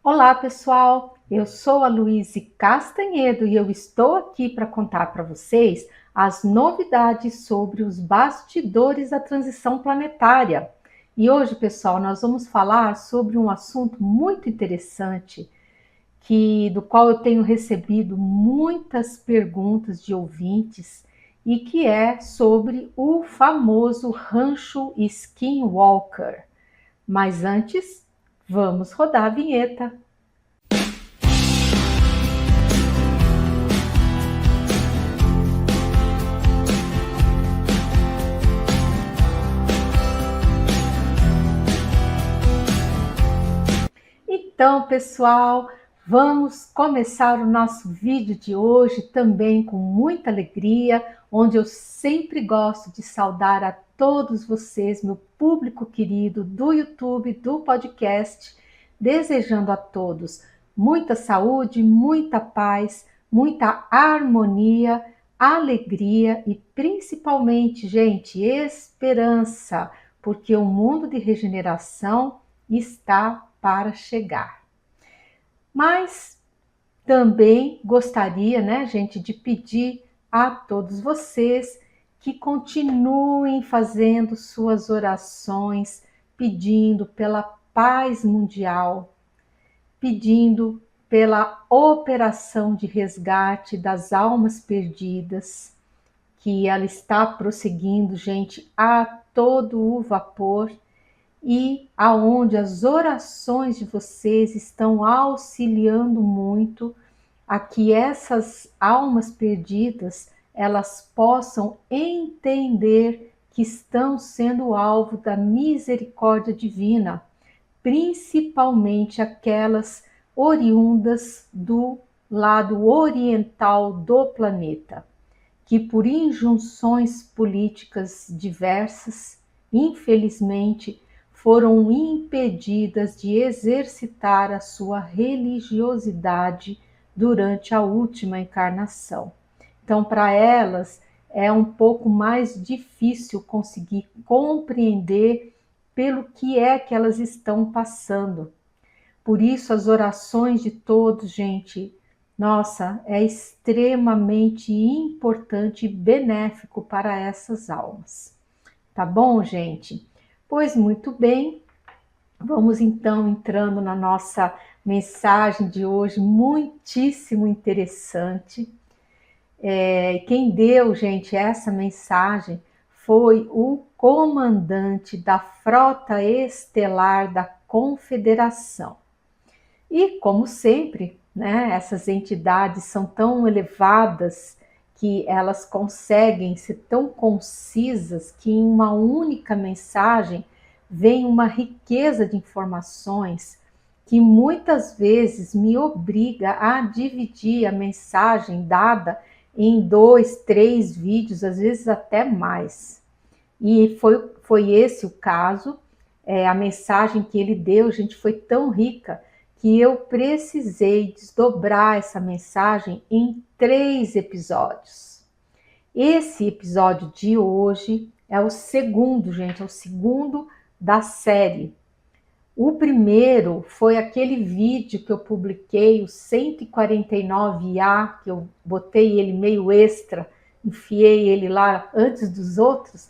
Olá, pessoal! Eu sou a Luíse Castanhedo e eu estou aqui para contar para vocês as novidades sobre os bastidores da transição planetária. E hoje, pessoal, nós vamos falar sobre um assunto muito interessante do qual eu tenho recebido muitas perguntas de ouvintes e que é sobre o famoso Rancho Skinwalker. Mas antes, vamos rodar a vinheta. Então, pessoal, vamos começar o nosso vídeo de hoje também com muita alegria, onde eu sempre gosto de saudar a todos vocês, meu público querido do YouTube, do podcast, desejando a todos muita saúde, muita paz, muita harmonia, alegria e principalmente, gente, esperança, porque o mundo de regeneração está para chegar. Mas também gostaria, né, gente, de pedir a todos vocês que continuem fazendo suas orações, pedindo pela paz mundial, pedindo pela operação de resgate das almas perdidas, que ela está prosseguindo, gente, a todo o vapor, e aonde as orações de vocês estão auxiliando muito a que essas almas perdidas elas possam entender que estão sendo alvo da misericórdia divina, principalmente aquelas oriundas do lado oriental do planeta, que por injunções políticas diversas, infelizmente, foram impedidas de exercitar a sua religiosidade durante a última encarnação. Então, para elas, é um pouco mais difícil conseguir compreender pelo que é que elas estão passando. Por isso, as orações de todos, gente, nossa, é extremamente importante e benéfico para essas almas. Tá bom, gente? Pois muito bem, vamos então entrando na nossa mensagem de hoje, muitíssimo interessante. Quem deu, gente, essa mensagem foi o comandante da Frota Estelar da Confederação. E, como sempre, né, essas entidades são tão elevadas que elas conseguem ser tão concisas que em uma única mensagem vem uma riqueza de informações que muitas vezes me obriga a dividir a mensagem dada em 2, 3 vídeos, às vezes até mais. E foi esse o caso. A mensagem que ele deu, gente, foi tão rica que eu precisei desdobrar essa mensagem em 3 episódios. Esse episódio de hoje é o segundo, gente, é o segundo da série. O primeiro foi aquele vídeo que eu publiquei, o 149A, que eu botei ele meio extra, enfiei ele lá antes dos outros,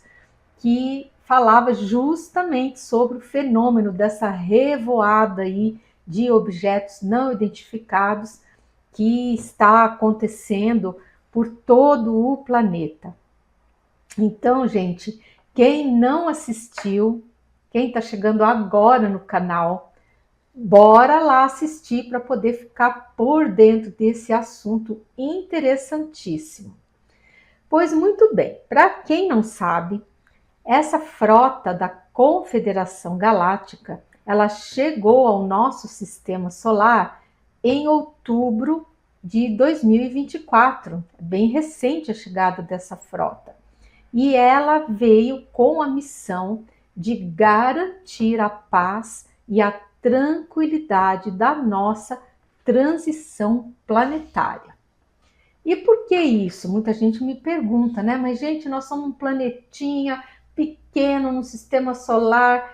que falava justamente sobre o fenômeno dessa revoada aí de objetos não identificados que está acontecendo por todo o planeta. Então, gente, quem não assistiu, quem está chegando agora no canal, bora lá assistir para poder ficar por dentro desse assunto interessantíssimo. Pois muito bem, para quem não sabe, essa frota da Confederação Galáctica, ela chegou ao nosso sistema solar em outubro de 2024. É bem recente a chegada dessa frota. E ela veio com a missão de garantir a paz e a tranquilidade da nossa transição planetária. E por que isso? Muita gente me pergunta, né? Mas, gente, nós somos um planetinha pequeno no sistema solar.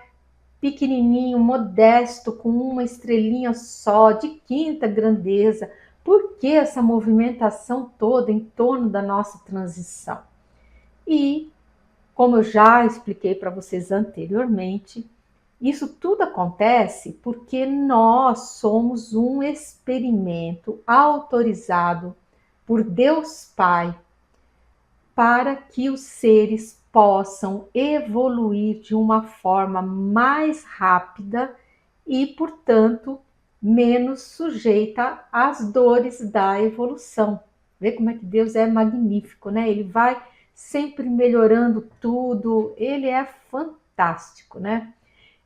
pequenininho, modesto, com uma estrelinha só, de quinta grandeza. Por que essa movimentação toda em torno da nossa transição? E, como eu já expliquei para vocês anteriormente, isso tudo acontece porque nós somos um experimento autorizado por Deus Pai para que os seres possam evoluir de uma forma mais rápida e, portanto, menos sujeita às dores da evolução. Vê como é que Deus é magnífico, né? Ele vai sempre melhorando tudo, ele é fantástico, né?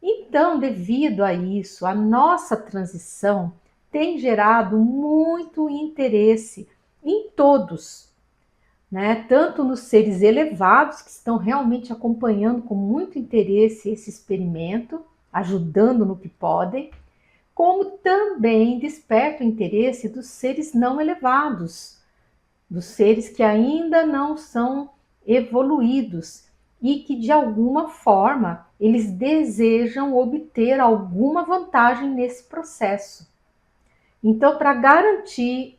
Então, devido a isso, a nossa transição tem gerado muito interesse em todos, né? Tanto nos seres elevados, que estão realmente acompanhando com muito interesse esse experimento, ajudando no que podem, como também desperta o interesse dos seres não elevados, dos seres que ainda não são evoluídos e que de alguma forma eles desejam obter alguma vantagem nesse processo. Então, para garantir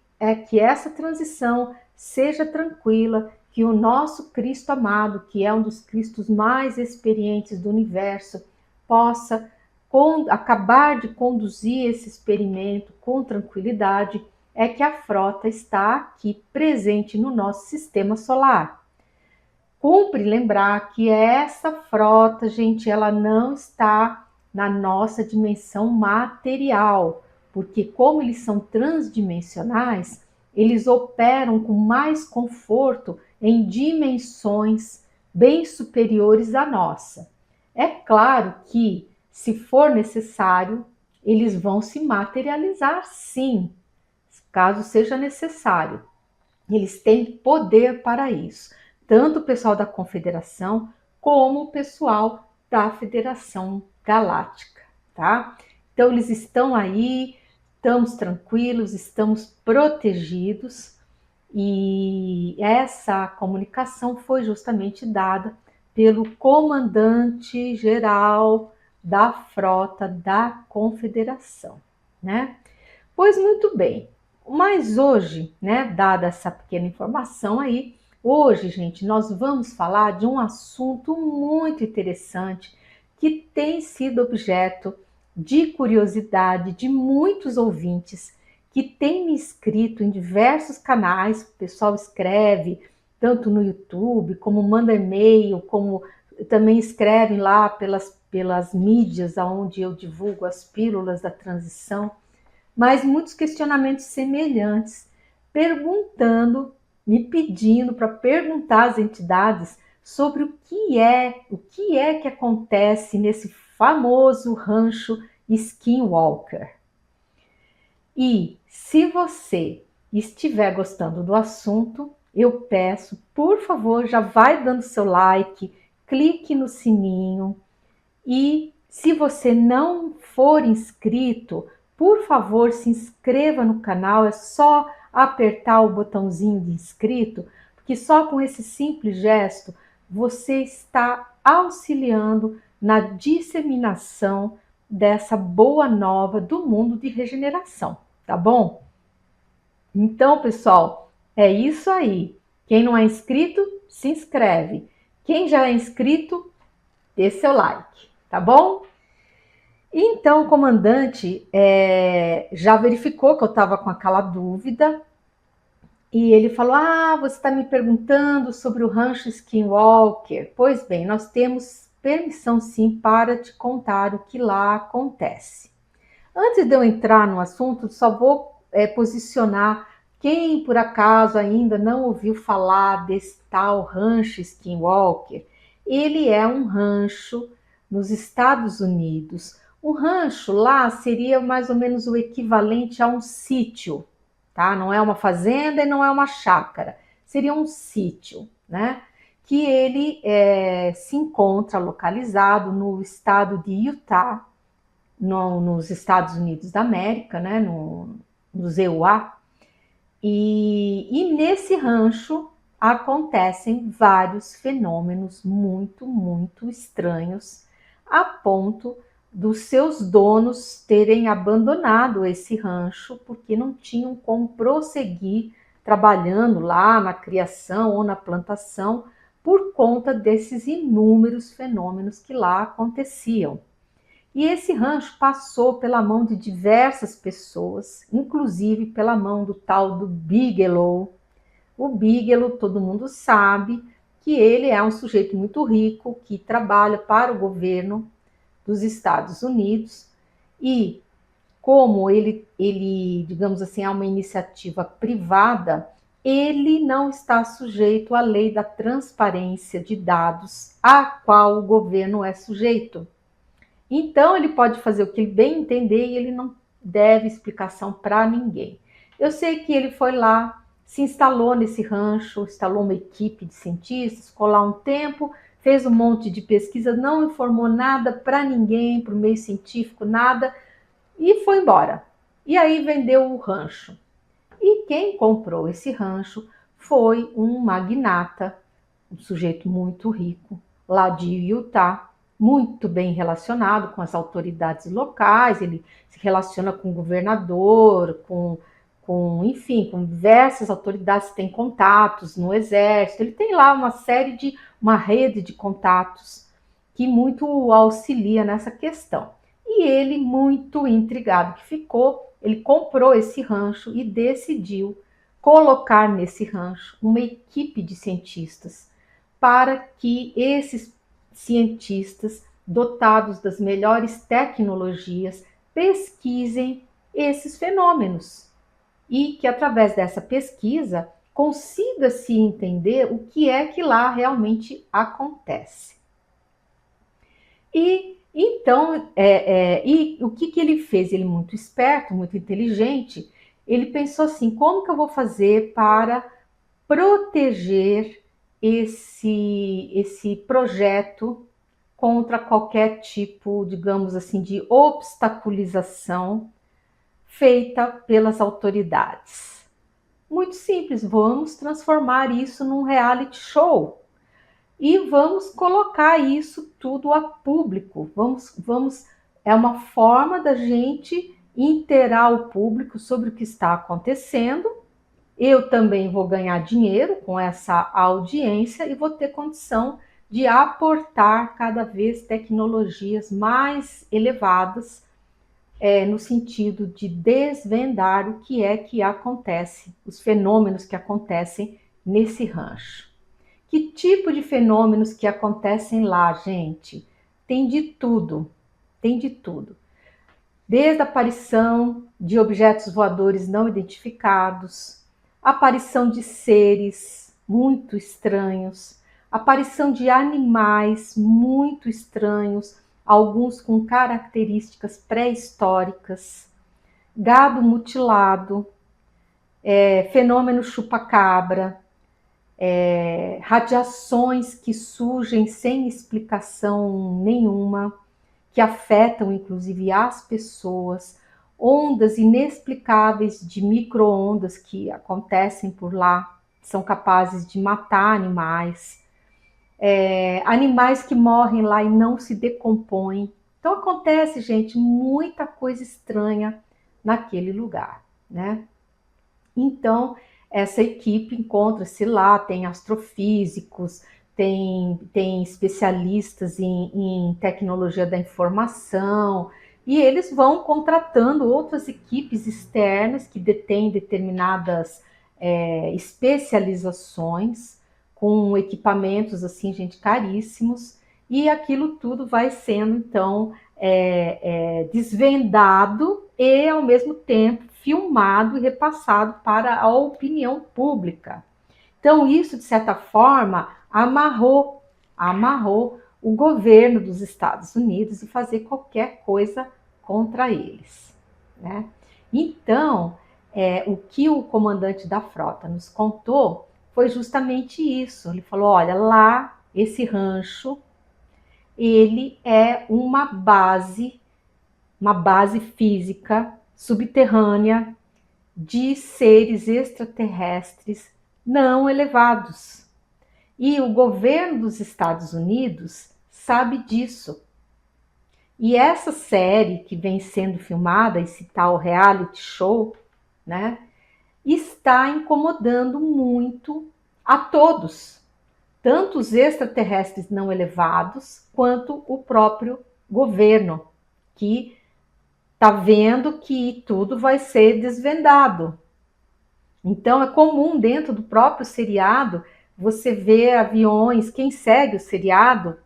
que essa transição seja tranquila, que o nosso Cristo amado, que é um dos Cristos mais experientes do universo, possa acabar de conduzir esse experimento com tranquilidade, é que a frota está aqui presente no nosso sistema solar. Cumpre lembrar que essa frota, gente, ela não está na nossa dimensão material, porque como eles são transdimensionais, eles operam com mais conforto em dimensões bem superiores à nossa. É claro que, se for necessário, eles vão se materializar sim, caso seja necessário. Eles têm poder para isso, tanto o pessoal da Confederação como o pessoal da Federação Galáctica, tá? Então eles estão aí, estamos tranquilos, estamos protegidos e essa comunicação foi justamente dada pelo comandante geral da frota da Confederação, né? Pois muito bem, mas hoje, né, dada essa pequena informação aí, hoje, gente, nós vamos falar de um assunto muito interessante que tem sido objeto de curiosidade de muitos ouvintes que têm me escrito em diversos canais. O pessoal escreve tanto no YouTube, como manda e-mail, como também escrevem lá pelas mídias onde eu divulgo as pílulas da transição, mas muitos questionamentos semelhantes, me pedindo para perguntar às entidades sobre o que é que acontece nesse famoso rancho Skinwalker. E se você estiver gostando do assunto, eu peço, por favor, já vai dando seu like, clique no sininho e se você não for inscrito, por favor, se inscreva no canal, é só apertar o botãozinho de inscrito, porque só com esse simples gesto você está auxiliando na disseminação dessa boa nova do mundo de regeneração, tá bom? Então, pessoal, é isso aí. Quem não é inscrito, se inscreve. Quem já é inscrito, dê seu like, tá bom? Então, o comandante já verificou que eu estava com aquela dúvida e ele falou: você está me perguntando sobre o rancho Skinwalker? Pois bem, nós temos permissão sim para te contar o que lá acontece. Antes de eu entrar no assunto, só vou posicionar quem por acaso ainda não ouviu falar desse tal rancho Skinwalker. Ele é um rancho nos Estados Unidos. Um rancho lá seria mais ou menos o equivalente a um sítio, tá? Não é uma fazenda e não é uma chácara, seria um sítio, né? Que ele se encontra localizado no estado de Utah, nos Estados Unidos da América, né? Nos EUA. E nesse rancho acontecem vários fenômenos muito, muito estranhos, a ponto dos seus donos terem abandonado esse rancho porque não tinham como prosseguir trabalhando lá na criação ou na plantação por conta desses inúmeros fenômenos que lá aconteciam. E esse rancho passou pela mão de diversas pessoas, inclusive pela mão do tal do Bigelow. O Bigelow, todo mundo sabe que ele é um sujeito muito rico, que trabalha para o governo dos Estados Unidos, e como ele, digamos assim, é uma iniciativa privada, ele não está sujeito à lei da transparência de dados, a qual o governo é sujeito. Então, ele pode fazer o que ele bem entender e ele não deve explicação para ninguém. Eu sei que ele foi lá, se instalou nesse rancho, instalou uma equipe de cientistas, ficou lá um tempo, fez um monte de pesquisa, não informou nada para ninguém, para o meio científico, nada, e foi embora. E aí vendeu o rancho. E quem comprou esse rancho foi um magnata, um sujeito muito rico, lá de Utah, muito bem relacionado com as autoridades locais, ele se relaciona com o governador, enfim, com diversas autoridades, tem contatos no exército, ele tem lá uma rede de contatos que muito o auxilia nessa questão. E ele, muito intrigado que ficou, ele comprou esse rancho e decidiu colocar nesse rancho uma equipe de cientistas para que esses cientistas, dotados das melhores tecnologias, pesquisem esses fenômenos e que, através dessa pesquisa, consiga-se entender o que é que lá realmente acontece. E então, e o que ele fez? Ele muito esperto, muito inteligente, ele pensou assim, como que eu vou fazer para proteger esse projeto contra qualquer tipo, digamos assim, de obstaculização feita pelas autoridades? Muito simples, vamos transformar isso num reality show e vamos colocar isso tudo a público. É uma forma da gente inteirar o público sobre o que está acontecendo. Eu também vou ganhar dinheiro com essa audiência e vou ter condição de aportar cada vez tecnologias mais elevadas, no sentido de desvendar o que é que acontece, os fenômenos que acontecem nesse rancho. Que tipo de fenômenos que acontecem lá, gente? Tem de tudo, tem de tudo. Desde a aparição de objetos voadores não identificados, aparição de seres muito estranhos, aparição de animais muito estranhos, alguns com características pré-históricas, gado mutilado, fenômeno chupa-cabra, radiações que surgem sem explicação nenhuma, que afetam inclusive as pessoas, ondas inexplicáveis de micro-ondas que acontecem por lá, são capazes de matar animais, animais que morrem lá e não se decompõem. Então acontece, gente, muita coisa estranha naquele lugar, né? Então, essa equipe encontra-se lá, tem astrofísicos, tem especialistas em tecnologia da informação, e eles vão contratando outras equipes externas que detêm determinadas especializações, com equipamentos, assim, gente, caríssimos, e aquilo tudo vai sendo, então, desvendado e, ao mesmo tempo, filmado e repassado para a opinião pública. Então, isso, de certa forma, amarrou o governo dos Estados Unidos a fazer qualquer coisa contra eles, né? Então, o que o comandante da frota nos contou foi justamente isso. Ele falou, olha, lá, esse rancho, ele é uma base física subterrânea de seres extraterrestres não elevados. E o governo dos Estados Unidos sabe disso. E essa série que vem sendo filmada, esse tal reality show, né, está incomodando muito a todos, tanto os extraterrestres não elevados, quanto o próprio governo, que está vendo que tudo vai ser desvendado. Então é comum dentro do próprio seriado você ver aviões, quem segue o seriado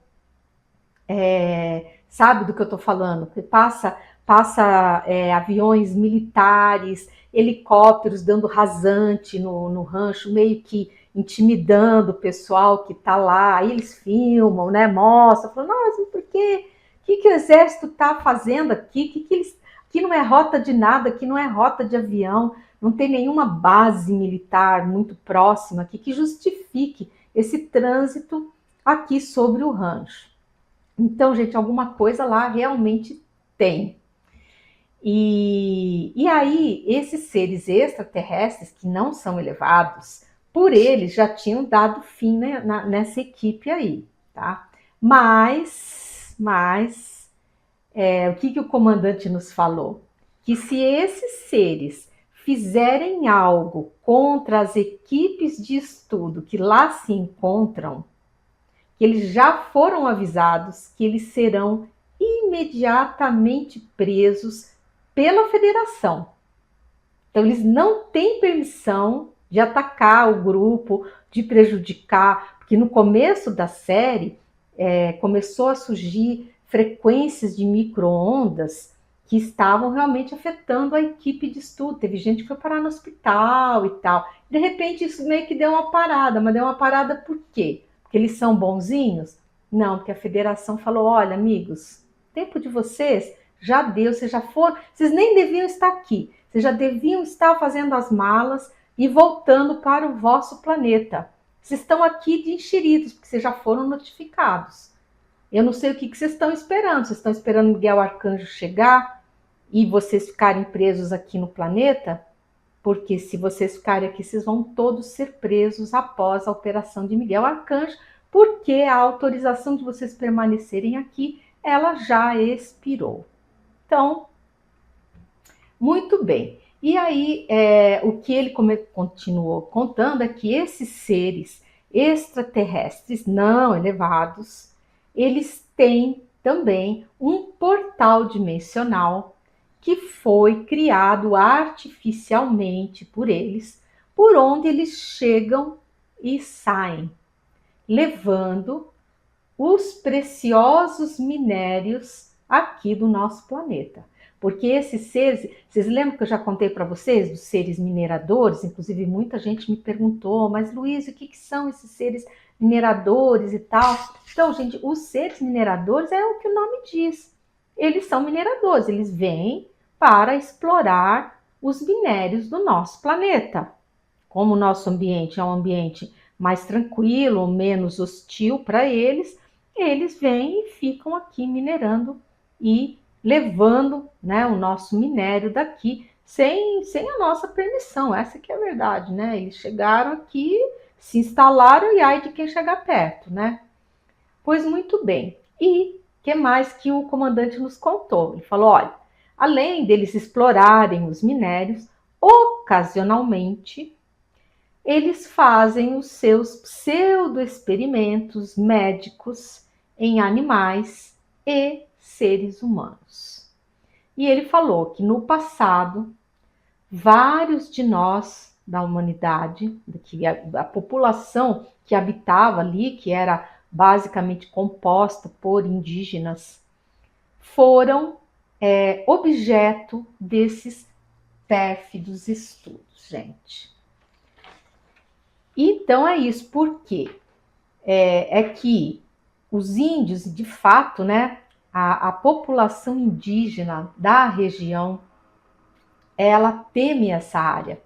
sabe do que eu estou falando, passa aviões militares, helicópteros dando rasante no rancho, meio que intimidando o pessoal que está lá, aí eles filmam, né, mostram, falam, nossa, por quê? O que o exército está fazendo aqui? Aqui não é rota de nada, aqui não é rota de avião, não tem nenhuma base militar muito próxima aqui que justifique esse trânsito aqui sobre o rancho. Então, gente, alguma coisa lá realmente tem. E aí, esses seres extraterrestres que não são elevados, por eles já tinham dado fim, né, nessa equipe aí, tá? Mas o que o comandante nos falou? Que se esses seres fizerem algo contra as equipes de estudo que lá se encontram, que eles já foram avisados que eles serão imediatamente presos pela federação. Então, eles não têm permissão de atacar o grupo, de prejudicar, porque no começo da série começou a surgir frequências de micro-ondas que estavam realmente afetando a equipe de estudo. Teve gente que foi parar no hospital e tal. De repente, isso meio que deu uma parada, mas deu uma parada por quê? Porque eles são bonzinhos? Não, porque a federação falou, olha, amigos, tempo de vocês já deu, vocês já foram, vocês nem deviam estar aqui, vocês já deviam estar fazendo as malas e voltando para o vosso planeta. Vocês estão aqui de enxeridos, porque vocês já foram notificados. Eu não sei o que vocês estão esperando. Vocês estão esperando Miguel Arcanjo chegar e vocês ficarem presos aqui no planeta? Porque se vocês ficarem aqui, vocês vão todos ser presos após a operação de Miguel Arcanjo, porque a autorização de vocês permanecerem aqui, ela já expirou. Então, muito bem. E aí, o que ele continuou contando é que esses seres extraterrestres não elevados, eles têm também um portal dimensional que foi criado artificialmente por eles, por onde eles chegam e saem, levando os preciosos minérios aqui do nosso planeta. Porque esses seres, vocês lembram que eu já contei para vocês dos seres mineradores? Inclusive muita gente me perguntou, mas Luiz, o que são esses seres mineradores e tal? Então, gente, os seres mineradores é o que o nome diz. Eles são mineradores, eles vêm para explorar os minérios do nosso planeta. Como o nosso ambiente é um ambiente mais tranquilo, menos hostil para eles, eles vêm e ficam aqui minerando e levando, né, o nosso minério daqui sem a nossa permissão. Essa que é a verdade, né? Eles chegaram aqui, se instalaram e ai de quem chegar perto, né? Pois muito bem. E que mais que o comandante nos contou? Ele falou, olha, além deles explorarem os minérios, ocasionalmente eles fazem os seus pseudo-experimentos médicos em animais e seres humanos. E ele falou que no passado, vários de nós da humanidade, que a população que habitava ali, que era basicamente composta por indígenas, foram objeto desses pérfidos estudos, gente. Então é isso, porque que os índios, de fato, né, a população indígena da região, ela teme essa área,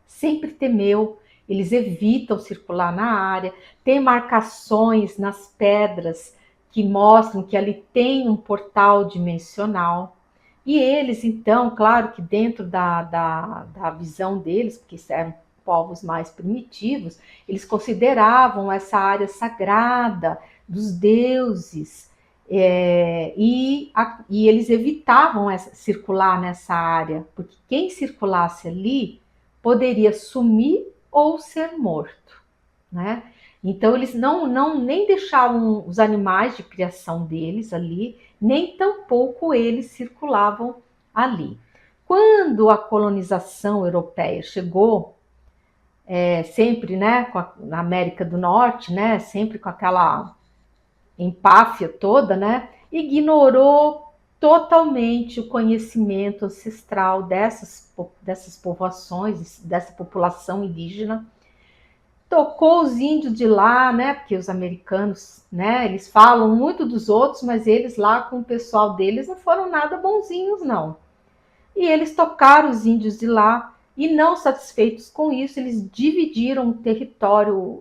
sempre temeu, eles evitam circular na área, tem marcações nas pedras que mostram que ali tem um portal dimensional, e eles, então, claro que dentro da visão deles, porque eram povos mais primitivos, eles consideravam essa área sagrada dos deuses, E eles evitavam circular nessa área, porque quem circulasse ali poderia sumir ou ser morto, né? Então eles nem deixavam os animais de criação deles ali, nem tampouco eles circulavam ali. Quando a colonização europeia chegou, sempre, né, na América do Norte, né, sempre com aquela empáfia toda, né, ignorou totalmente o conhecimento ancestral dessas povoações, dessa população indígena. Tocou os índios de lá, né, porque os americanos, né, eles falam muito dos outros, mas eles lá com o pessoal deles não foram nada bonzinhos, não. E eles tocaram os índios de lá, e não satisfeitos com isso, eles dividiram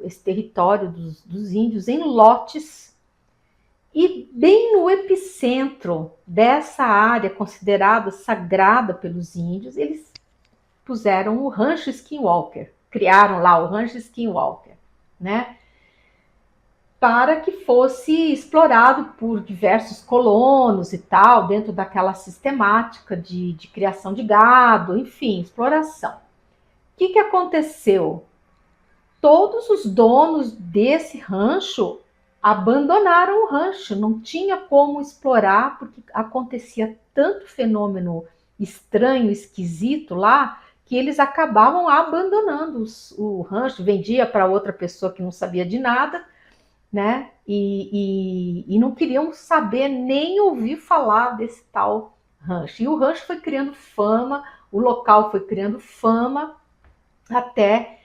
esse território dos índios em lotes. E bem no epicentro dessa área considerada sagrada pelos índios, eles puseram o Rancho Skinwalker, criaram lá o Rancho Skinwalker, né? Para que fosse explorado por diversos colonos e tal, dentro daquela sistemática de criação de gado, enfim, exploração. O que aconteceu? Todos os donos desse rancho abandonaram o rancho, não tinha como explorar, porque acontecia tanto fenômeno estranho, esquisito lá, que eles acabavam abandonando o rancho, vendia para outra pessoa que não sabia de nada, né? E não queriam saber nem ouvir falar desse tal rancho. E o rancho foi criando fama, o local foi criando fama, até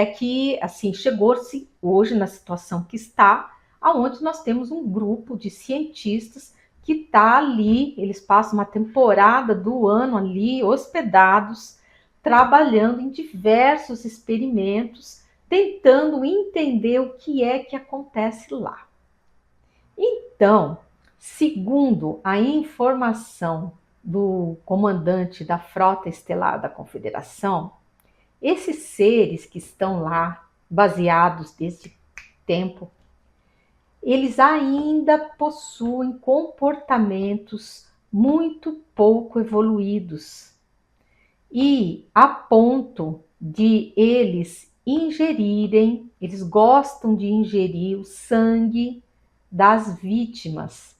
que assim chegou-se hoje na situação que está, aonde nós temos um grupo de cientistas que está ali, eles passam uma temporada do ano ali hospedados, trabalhando em diversos experimentos, tentando entender o que é que acontece lá. Então, segundo a informação do comandante da Frota Estelar da Confederação, esses seres que estão lá, baseados desde tempo, eles ainda possuem comportamentos muito pouco evoluídos, e a ponto de eles gostam de ingerir o sangue das vítimas,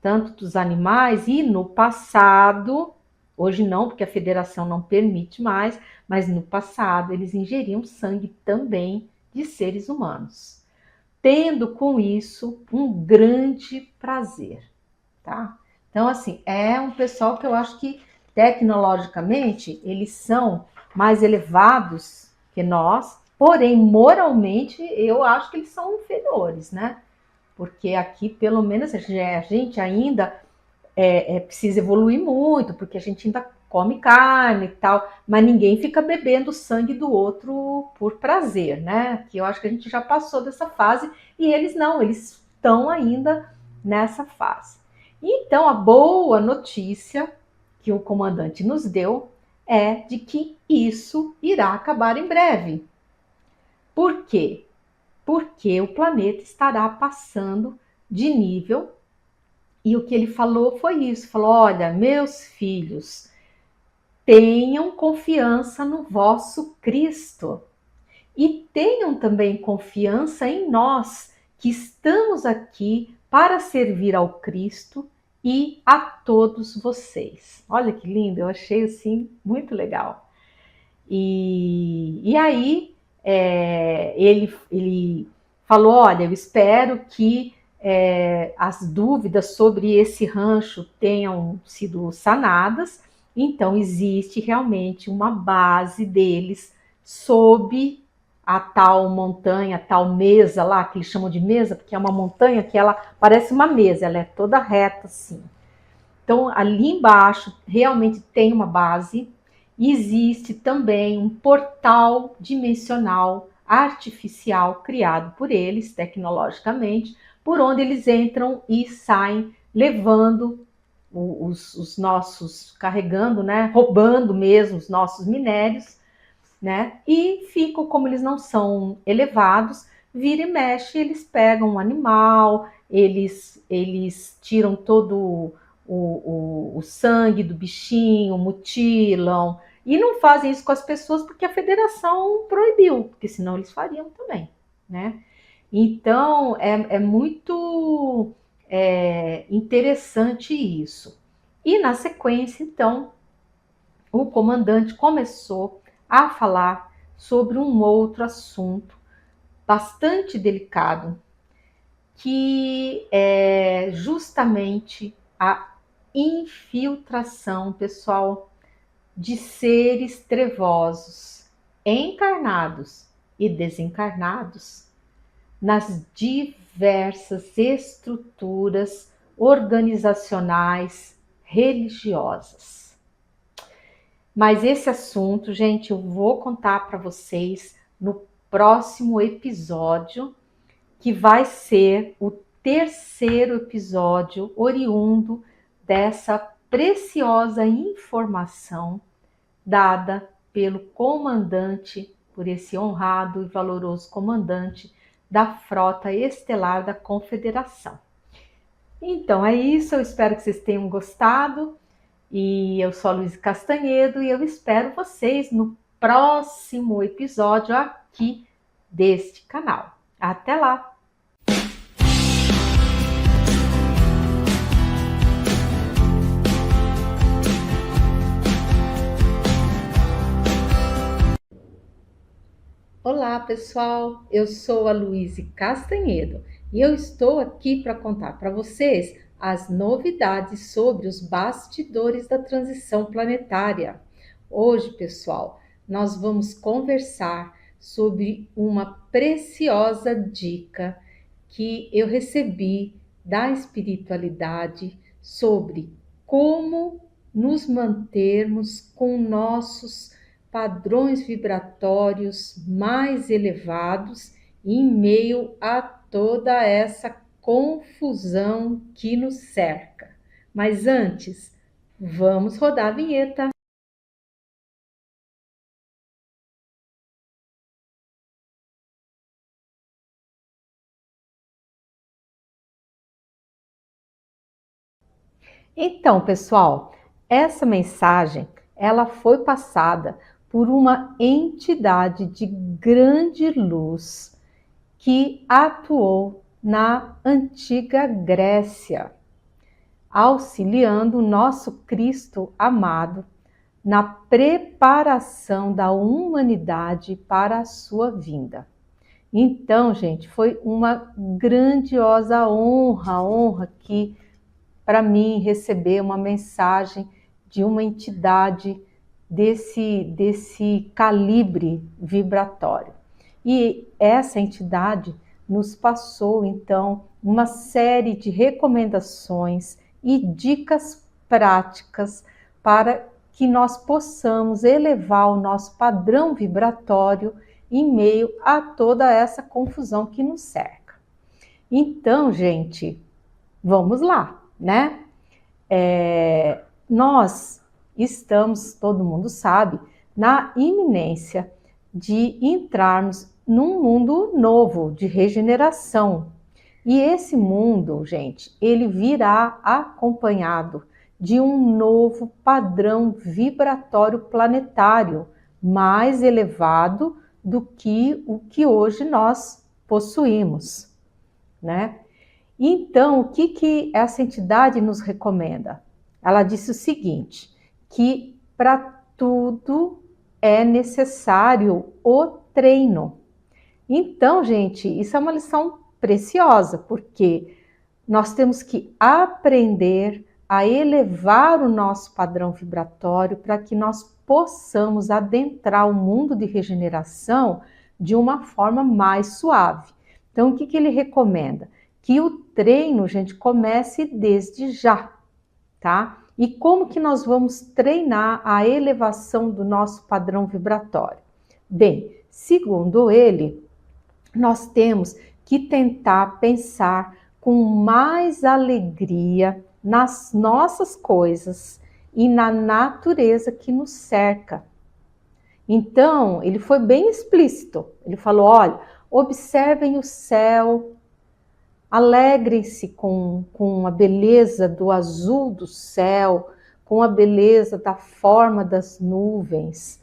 tanto dos animais, e no passado, hoje não, porque a federação não permite mais, mas no passado eles ingeriam sangue também de seres humanos, tendo com isso um grande prazer, tá? Então, assim, é um pessoal que eu acho que tecnologicamente eles são mais elevados que nós, porém moralmente eu acho que eles são inferiores, né? Porque aqui, pelo menos, a gente ainda precisa evoluir muito, porque a gente ainda come carne e tal, mas ninguém fica bebendo sangue do outro por prazer, né? Que eu acho que a gente já passou dessa fase, e eles não, eles estão ainda nessa fase. Então, a boa notícia que o comandante nos deu é de que isso irá acabar em breve. Por quê? Porque o planeta estará passando de nível, e o que ele falou foi isso, falou: olha, meus filhos, tenham confiança no vosso Cristo, e tenham também confiança em nós, que estamos aqui para servir ao Cristo e a todos vocês. Olha que lindo, eu achei assim muito legal. E aí ele falou: olha, eu espero que as dúvidas sobre esse rancho tenham sido sanadas. Então existe realmente uma base deles sob a tal montanha, a tal mesa lá, que eles chamam de mesa, porque é uma montanha que ela parece uma mesa, ela é toda reta assim. Então ali embaixo realmente tem uma base. Existe também um portal dimensional artificial criado por eles, tecnologicamente, por onde eles entram e saem levando os nossos, carregando, né, roubando mesmo os nossos minérios, né, e ficam, como eles não são elevados, vira e mexe, eles pegam um animal, eles tiram todo o sangue do bichinho, mutilam, e não fazem isso com as pessoas porque a federação proibiu, porque senão eles fariam também, né? Então, é muito interessante isso. E na sequência, então, o comandante começou a falar sobre um outro assunto bastante delicado, que é justamente a infiltração, pessoal, de seres trevosos, encarnados e desencarnados, nas diversas estruturas organizacionais religiosas. Mas esse assunto, gente, eu vou contar para vocês no próximo episódio, que vai ser o terceiro episódio oriundo dessa preciosa informação dada pelo comandante, por esse honrado e valoroso comandante da Frota Estelar da Confederação. Então é isso, eu espero que vocês tenham gostado. E eu sou a Luísa Castanhedo e eu espero vocês no próximo episódio aqui deste canal. Até lá! Olá pessoal, eu sou a Luísa Castanhedo e eu estou aqui para contar para vocês as novidades sobre os bastidores da transição planetária. Hoje, pessoal, nós vamos conversar sobre uma preciosa dica que eu recebi da espiritualidade sobre como nos mantermos com nossos padrões vibratórios mais elevados em meio a toda essa confusão que nos cerca. Mas antes, vamos rodar a vinheta. Então, pessoal, essa mensagem, ela foi passada por uma entidade de grande luz que atuou na antiga Grécia, auxiliando o nosso Cristo amado na preparação da humanidade para a sua vinda. Então, gente, foi uma grandiosa honra que para mim receber uma mensagem de uma entidade desse calibre vibratório. E essa entidade nos passou, então, uma série de recomendações e dicas práticas para que nós possamos elevar o nosso padrão vibratório em meio a toda essa confusão que nos cerca. Então, gente, vamos lá, né? Nós estamos, todo mundo sabe, na iminência de entrarmos num mundo novo, de regeneração. E esse mundo, gente, ele virá acompanhado de um novo padrão vibratório planetário, mais elevado do que o que hoje nós possuímos, né? Então, o que essa entidade nos recomenda? Ela disse o seguinte, que para tudo é necessário o treino. Então, gente, isso é uma lição preciosa, porque nós temos que aprender a elevar o nosso padrão vibratório para que nós possamos adentrar o mundo de regeneração de uma forma mais suave. Então, o que ele recomenda? Que o treino, gente, comece desde já, tá? E como que nós vamos treinar a elevação do nosso padrão vibratório? Bem, segundo ele, nós temos que tentar pensar com mais alegria nas nossas coisas e na natureza que nos cerca. Então, ele foi bem explícito. Ele falou, olha, Observem o céu, alegrem-se com a beleza do azul do céu, com a beleza da forma das nuvens.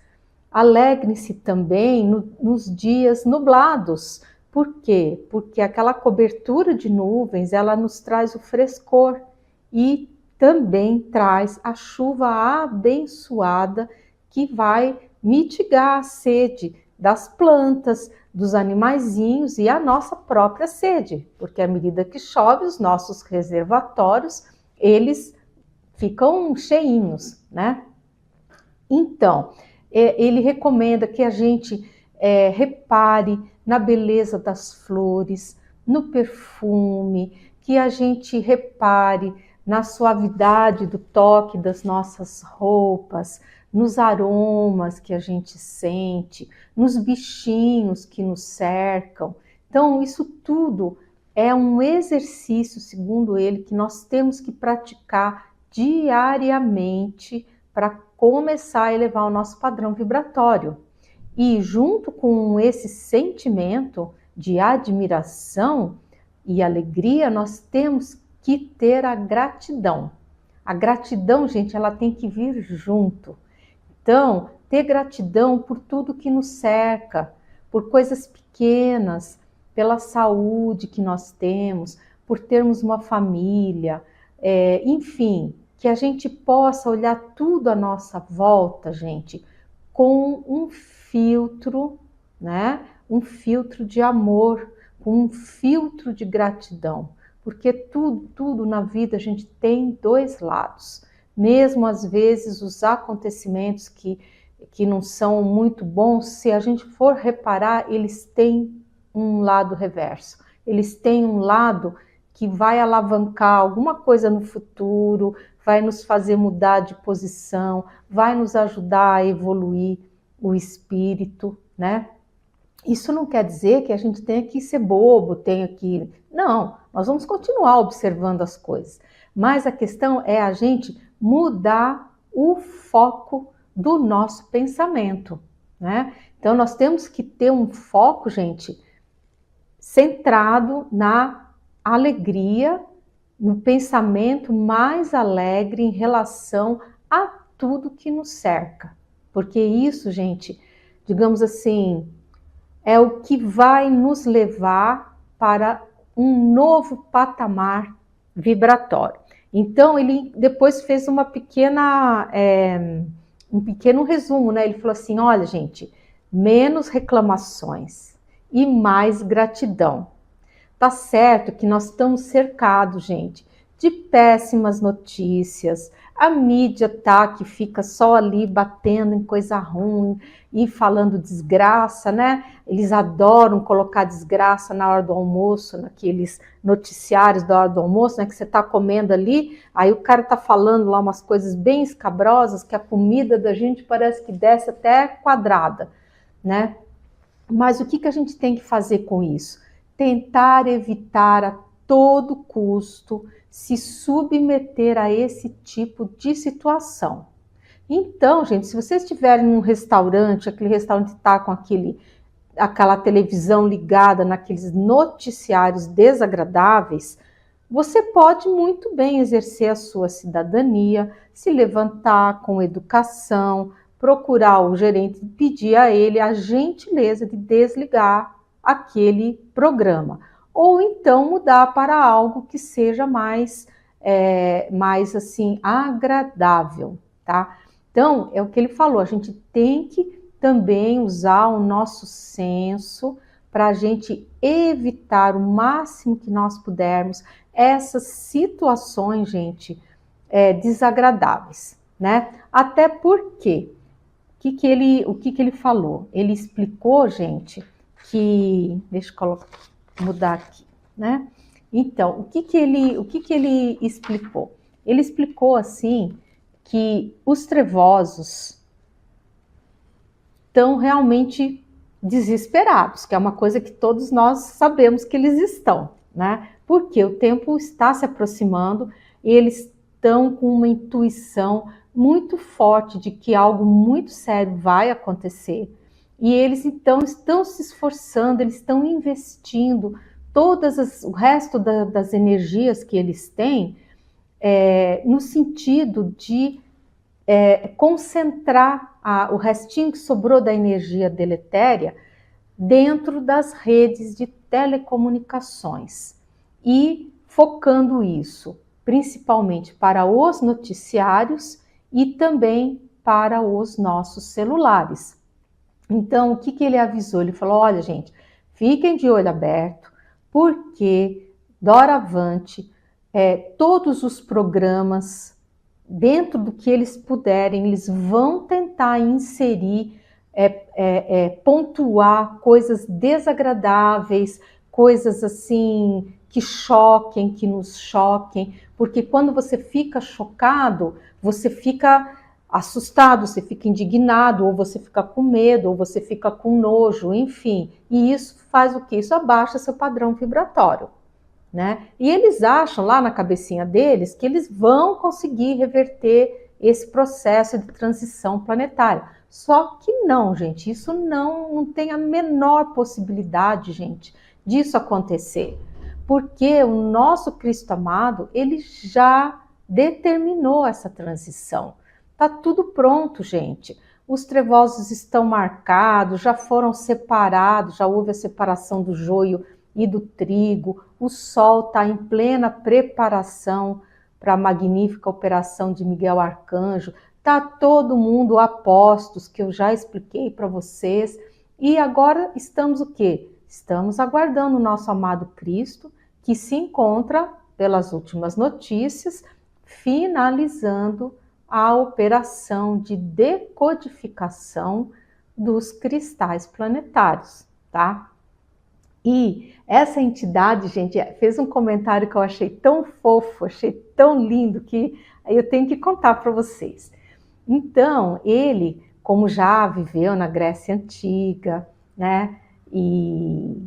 Alegrem-se também nos dias nublados. Por quê? Porque aquela cobertura de nuvens, ela nos traz o frescor e também traz a chuva abençoada que vai mitigar a sede das plantas, dos animaizinhos e a nossa própria sede, porque à medida que chove, os nossos reservatórios, eles ficam cheinhos, né? Então, ele recomenda que a gente repare na beleza das flores, no perfume, que a gente repare na suavidade do toque das nossas roupas, nos aromas que a gente sente, nos bichinhos que nos cercam. Então, isso tudo é um exercício, segundo ele, que nós temos que praticar diariamente para começar a elevar o nosso padrão vibratório. E junto com esse sentimento de admiração e alegria, nós temos que ter a gratidão. A gratidão, gente, ela tem que vir junto. Então, ter gratidão por tudo que nos cerca, por coisas pequenas, pela saúde que nós temos, por termos uma família, enfim, que a gente possa olhar tudo à nossa volta, gente, com um filtro, né? Um filtro de amor, com um filtro de gratidão, porque tudo na vida a gente tem dois lados. Mesmo às vezes os acontecimentos que não são muito bons, se a gente for reparar, eles têm um lado reverso. Eles têm um lado que vai alavancar alguma coisa no futuro, vai nos fazer mudar de posição, vai nos ajudar a evoluir o espírito, né? Isso não quer dizer que a gente tenha que ser bobo, tenha que... Não, nós vamos continuar observando as coisas. Mas a questão é a gente mudar o foco do nosso pensamento, né? Então nós temos que ter um foco, gente, centrado na alegria, no pensamento mais alegre em relação a tudo que nos cerca. Porque isso, gente, digamos assim, é o que vai nos levar para um novo patamar vibratório. Então, ele depois fez um pequeno resumo, né? Ele falou assim, olha, gente, menos reclamações e mais gratidão. Tá certo que nós estamos cercados, gente, de péssimas notícias. A mídia que fica só ali batendo em coisa ruim e falando desgraça, né? Eles adoram colocar desgraça na hora do almoço, naqueles noticiários da hora do almoço, né? Que você tá comendo ali, aí o cara tá falando lá umas coisas bem escabrosas, que a comida da gente parece que desce até quadrada, né? Mas o que a gente tem que fazer com isso? Tentar evitar a todo custo se submeter a esse tipo de situação. Então, gente, se vocês estiverem num restaurante, aquele restaurante está com aquela televisão ligada naqueles noticiários desagradáveis, você pode muito bem exercer a sua cidadania, se levantar com educação, procurar o gerente e pedir a ele a gentileza de desligar aquele programa. Ou então mudar para algo que seja mais assim, agradável, tá? Então, é o que ele falou, a gente tem que também usar o nosso senso para a gente evitar o máximo que nós pudermos essas situações, gente, desagradáveis, né? Até porque, o que ele falou? Ele explicou, gente, que... Deixa eu mudar aqui, né? Então, o que ele explicou? Ele explicou assim que os trevosos estão realmente desesperados, que é uma coisa que todos nós sabemos que eles estão, né? Porque o tempo está se aproximando e eles estão com uma intuição muito forte de que algo muito sério vai acontecer. E eles então estão se esforçando, eles estão investindo o resto das energias que eles têm no sentido de concentrar o restinho que sobrou da energia deletéria dentro das redes de telecomunicações e focando isso principalmente para os noticiários e também para os nossos celulares. Então, o que ele avisou? Ele falou, olha, gente, fiquem de olho aberto, porque doravante, todos os programas, dentro do que eles puderem, eles vão tentar inserir, pontuar coisas desagradáveis, coisas assim que choquem, que nos choquem, porque quando você fica chocado, você fica assustado, você fica indignado, ou você fica com medo, ou você fica com nojo, enfim. E isso faz o quê? Isso abaixa seu padrão vibratório, né? E eles acham lá na cabecinha deles que eles vão conseguir reverter esse processo de transição planetária. Só que não, gente, isso não tem a menor possibilidade, gente, disso acontecer. Porque o nosso Cristo amado, ele já determinou essa transição. Tá tudo pronto, gente. Os trevosos estão marcados, já foram separados, já houve a separação do joio e do trigo. O Sol está em plena preparação para a magnífica operação de Miguel Arcanjo. Tá todo mundo a postos, que eu já expliquei para vocês. E agora estamos o quê? Estamos aguardando o nosso amado Cristo, que se encontra, pelas últimas notícias, finalizando a operação de decodificação dos cristais planetários, tá? E essa entidade, gente, fez um comentário que eu achei tão fofo, achei tão lindo, que eu tenho que contar para vocês. Então, ele, como já viveu na Grécia Antiga, né, e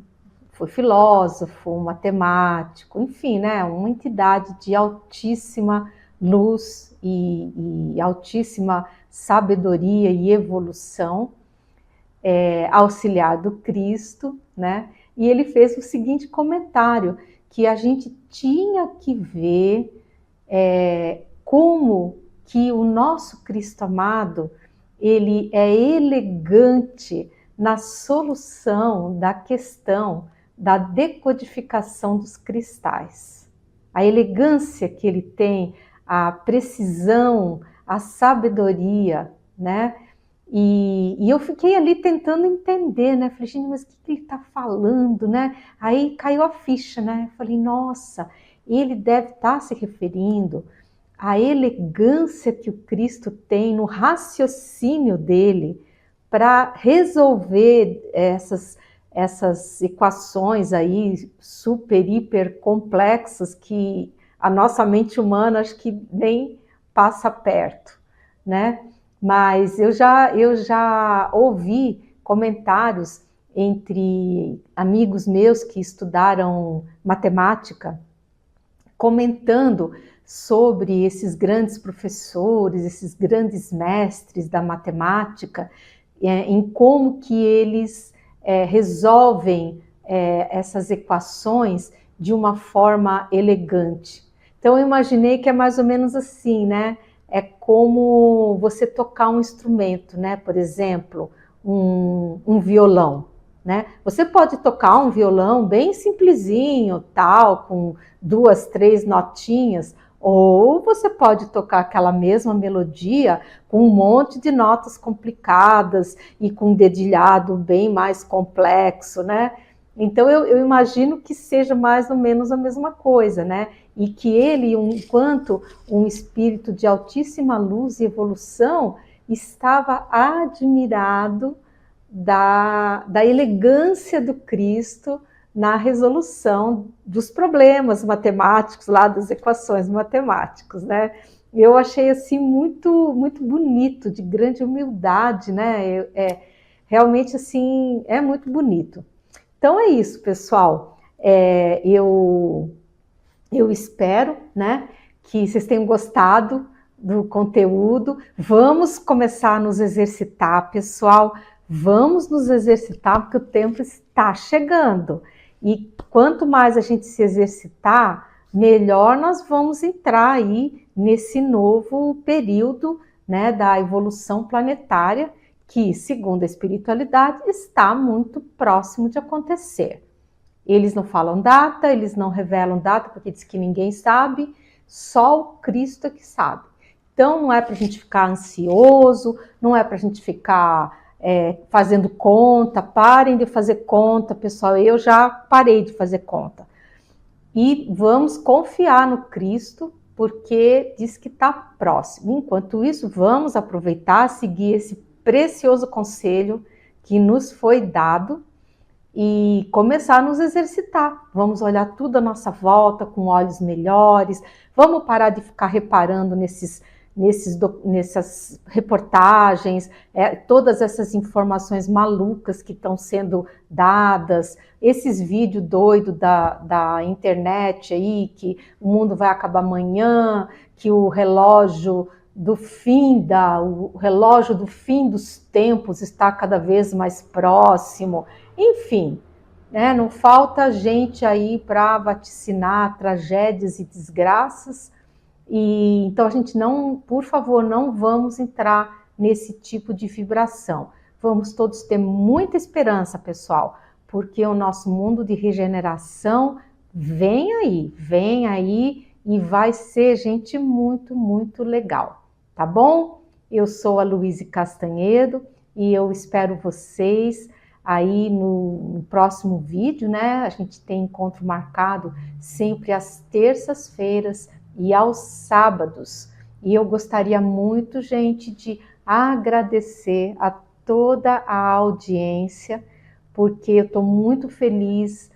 foi filósofo, matemático, enfim, né, uma entidade de altíssima luz e altíssima sabedoria e evolução, auxiliar do Cristo, né? E ele fez o seguinte comentário, que a gente tinha que ver como que o nosso Cristo amado, ele é elegante na solução da questão da decodificação dos cristais. A elegância que ele tem, a precisão, a sabedoria, né? E eu fiquei ali tentando entender, né? Falei, gente, mas o que ele está falando, né? Aí caiu a ficha, né? Falei, nossa, ele deve estar se referindo à elegância que o Cristo tem no raciocínio dele para resolver essas equações aí super, hiper complexas que a nossa mente humana acho que nem passa perto, né? Mas eu já ouvi comentários entre amigos meus que estudaram matemática, comentando sobre esses grandes professores, esses grandes mestres da matemática, em como que eles resolvem essas equações de uma forma elegante. Então eu imaginei que é mais ou menos assim, né? É como você tocar um instrumento, né? Por exemplo, um violão, né? Você pode tocar um violão bem simplesinho, tal, com 2, 3 notinhas, ou você pode tocar aquela mesma melodia com um monte de notas complicadas e com um dedilhado bem mais complexo, né? Então eu imagino que seja mais ou menos a mesma coisa, né? E que ele, enquanto um espírito de altíssima luz e evolução, estava admirado da elegância do Cristo na resolução dos problemas matemáticos, lá das equações matemáticas, né? Eu achei assim muito, muito bonito, de grande humildade, né? Realmente assim, é muito bonito. Então é isso, pessoal. Eu espero, né, que vocês tenham gostado do conteúdo. Vamos começar a nos exercitar, pessoal. vamos nos exercitar, porque o tempo está chegando. E quanto mais a gente se exercitar, melhor nós vamos entrar aí nesse novo período, né, da evolução planetária, que, segundo a espiritualidade, está muito próximo de acontecer. Eles não falam data, eles não revelam data, porque diz que ninguém sabe, só o Cristo é que sabe. Então não é para a gente ficar ansioso, não é para a gente ficar fazendo conta. Parem de fazer conta, pessoal, eu já parei de fazer conta. E vamos confiar no Cristo, porque diz que está próximo. Enquanto isso, vamos aproveitar, seguir esse precioso conselho que nos foi dado e começar a nos exercitar. Vamos olhar tudo à nossa volta com olhos melhores, vamos parar de ficar reparando nessas reportagens, todas essas informações malucas que estão sendo dadas, esses vídeos doidos da internet aí, que o mundo vai acabar amanhã, que o relógio do fim dos tempos está cada vez mais próximo. Enfim, né, não falta gente aí para vaticinar tragédias e desgraças. E então a gente não, por favor, não vamos entrar nesse tipo de vibração. Vamos todos ter muita esperança, pessoal, porque o nosso mundo de regeneração vem aí e vai ser, gente, muito, muito legal, tá bom? Eu sou a Luíse Castanhedo e eu espero vocês aí no próximo vídeo, né? A gente tem encontro marcado sempre às terças-feiras e aos sábados. E eu gostaria muito, gente, de agradecer a toda a audiência, porque eu estou muito feliz.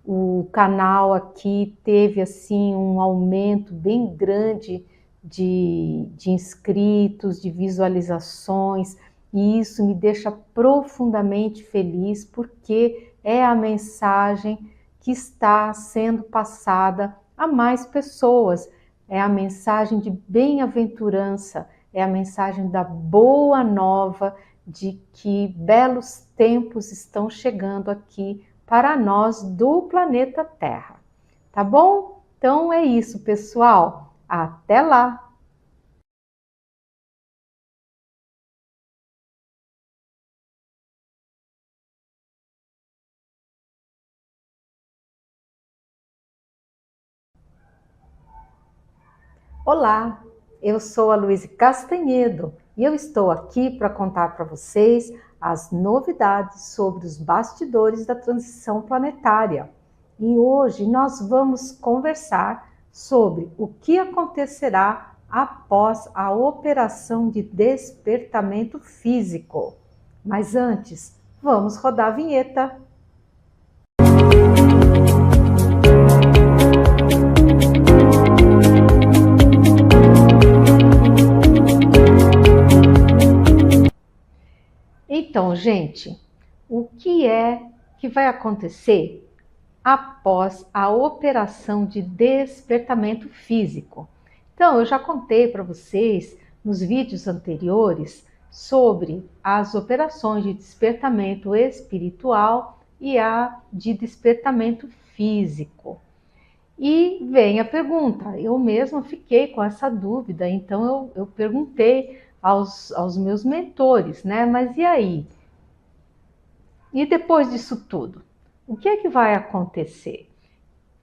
O canal aqui teve assim um aumento bem grande de inscritos, de visualizações, e isso me deixa profundamente feliz, porque é a mensagem que está sendo passada a mais pessoas. É a mensagem de bem-aventurança, é a mensagem da boa nova de que belos tempos estão chegando aqui para nós do planeta Terra. Tá bom? Então é isso, pessoal. Até lá! Olá, eu sou a Luíse Castanhedo e eu estou aqui para contar para vocês as novidades sobre os bastidores da transição planetária. E hoje nós vamos conversar sobre o que acontecerá após a operação de despertamento físico. Mas antes, vamos rodar a vinheta. Então, gente, o que é que vai acontecer após a operação de despertamento físico? Então, eu já contei para vocês nos vídeos anteriores sobre as operações de despertamento espiritual e a de despertamento físico. E vem a pergunta, eu mesma fiquei com essa dúvida, então eu perguntei aos meus mentores, né? Mas e aí? E depois disso tudo? O que é que vai acontecer?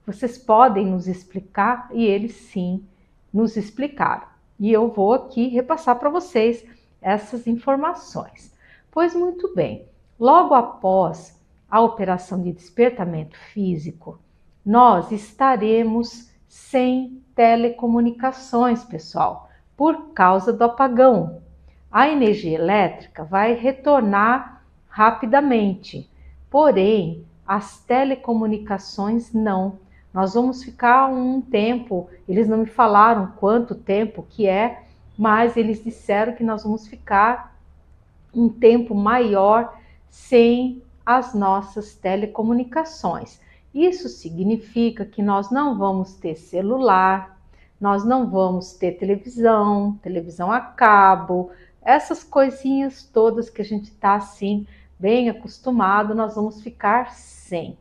Vocês podem nos explicar? E eles sim nos explicaram. E eu vou aqui repassar para vocês essas informações. Pois muito bem, logo após a operação de despertamento físico, nós estaremos sem telecomunicações, pessoal, por causa do apagão. A energia elétrica vai retornar rapidamente, porém, as telecomunicações não. Nós vamos ficar um tempo, eles não me falaram quanto tempo que é, mas eles disseram que nós vamos ficar um tempo maior sem as nossas telecomunicações. Isso significa que nós não vamos ter celular, nós não vamos ter televisão a cabo, essas coisinhas todas que a gente está assim, bem acostumado, nós vamos ficar sem.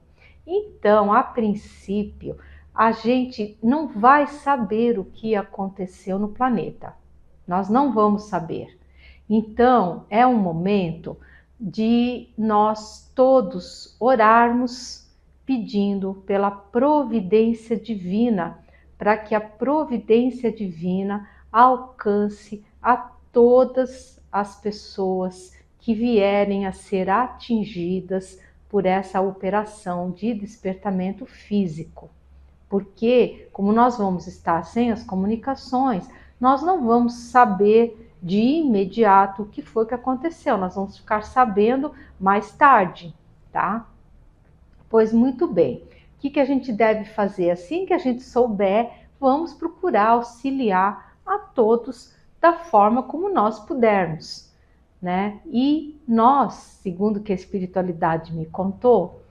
Então, a princípio, a gente não vai saber o que aconteceu no planeta. Nós não vamos saber. Então, é um momento de nós todos orarmos pedindo pela providência divina, para que a providência divina alcance a todas as pessoas que vierem a ser atingidas por essa operação de despertamento físico. Porque, como nós vamos estar sem as comunicações, nós não vamos saber de imediato o que foi que aconteceu, nós vamos ficar sabendo mais tarde, tá? Pois muito bem, o que a gente deve fazer? Assim que a gente souber, vamos procurar auxiliar a todos da forma como nós pudermos, né? E nós, segundo que a espiritualidade me contou,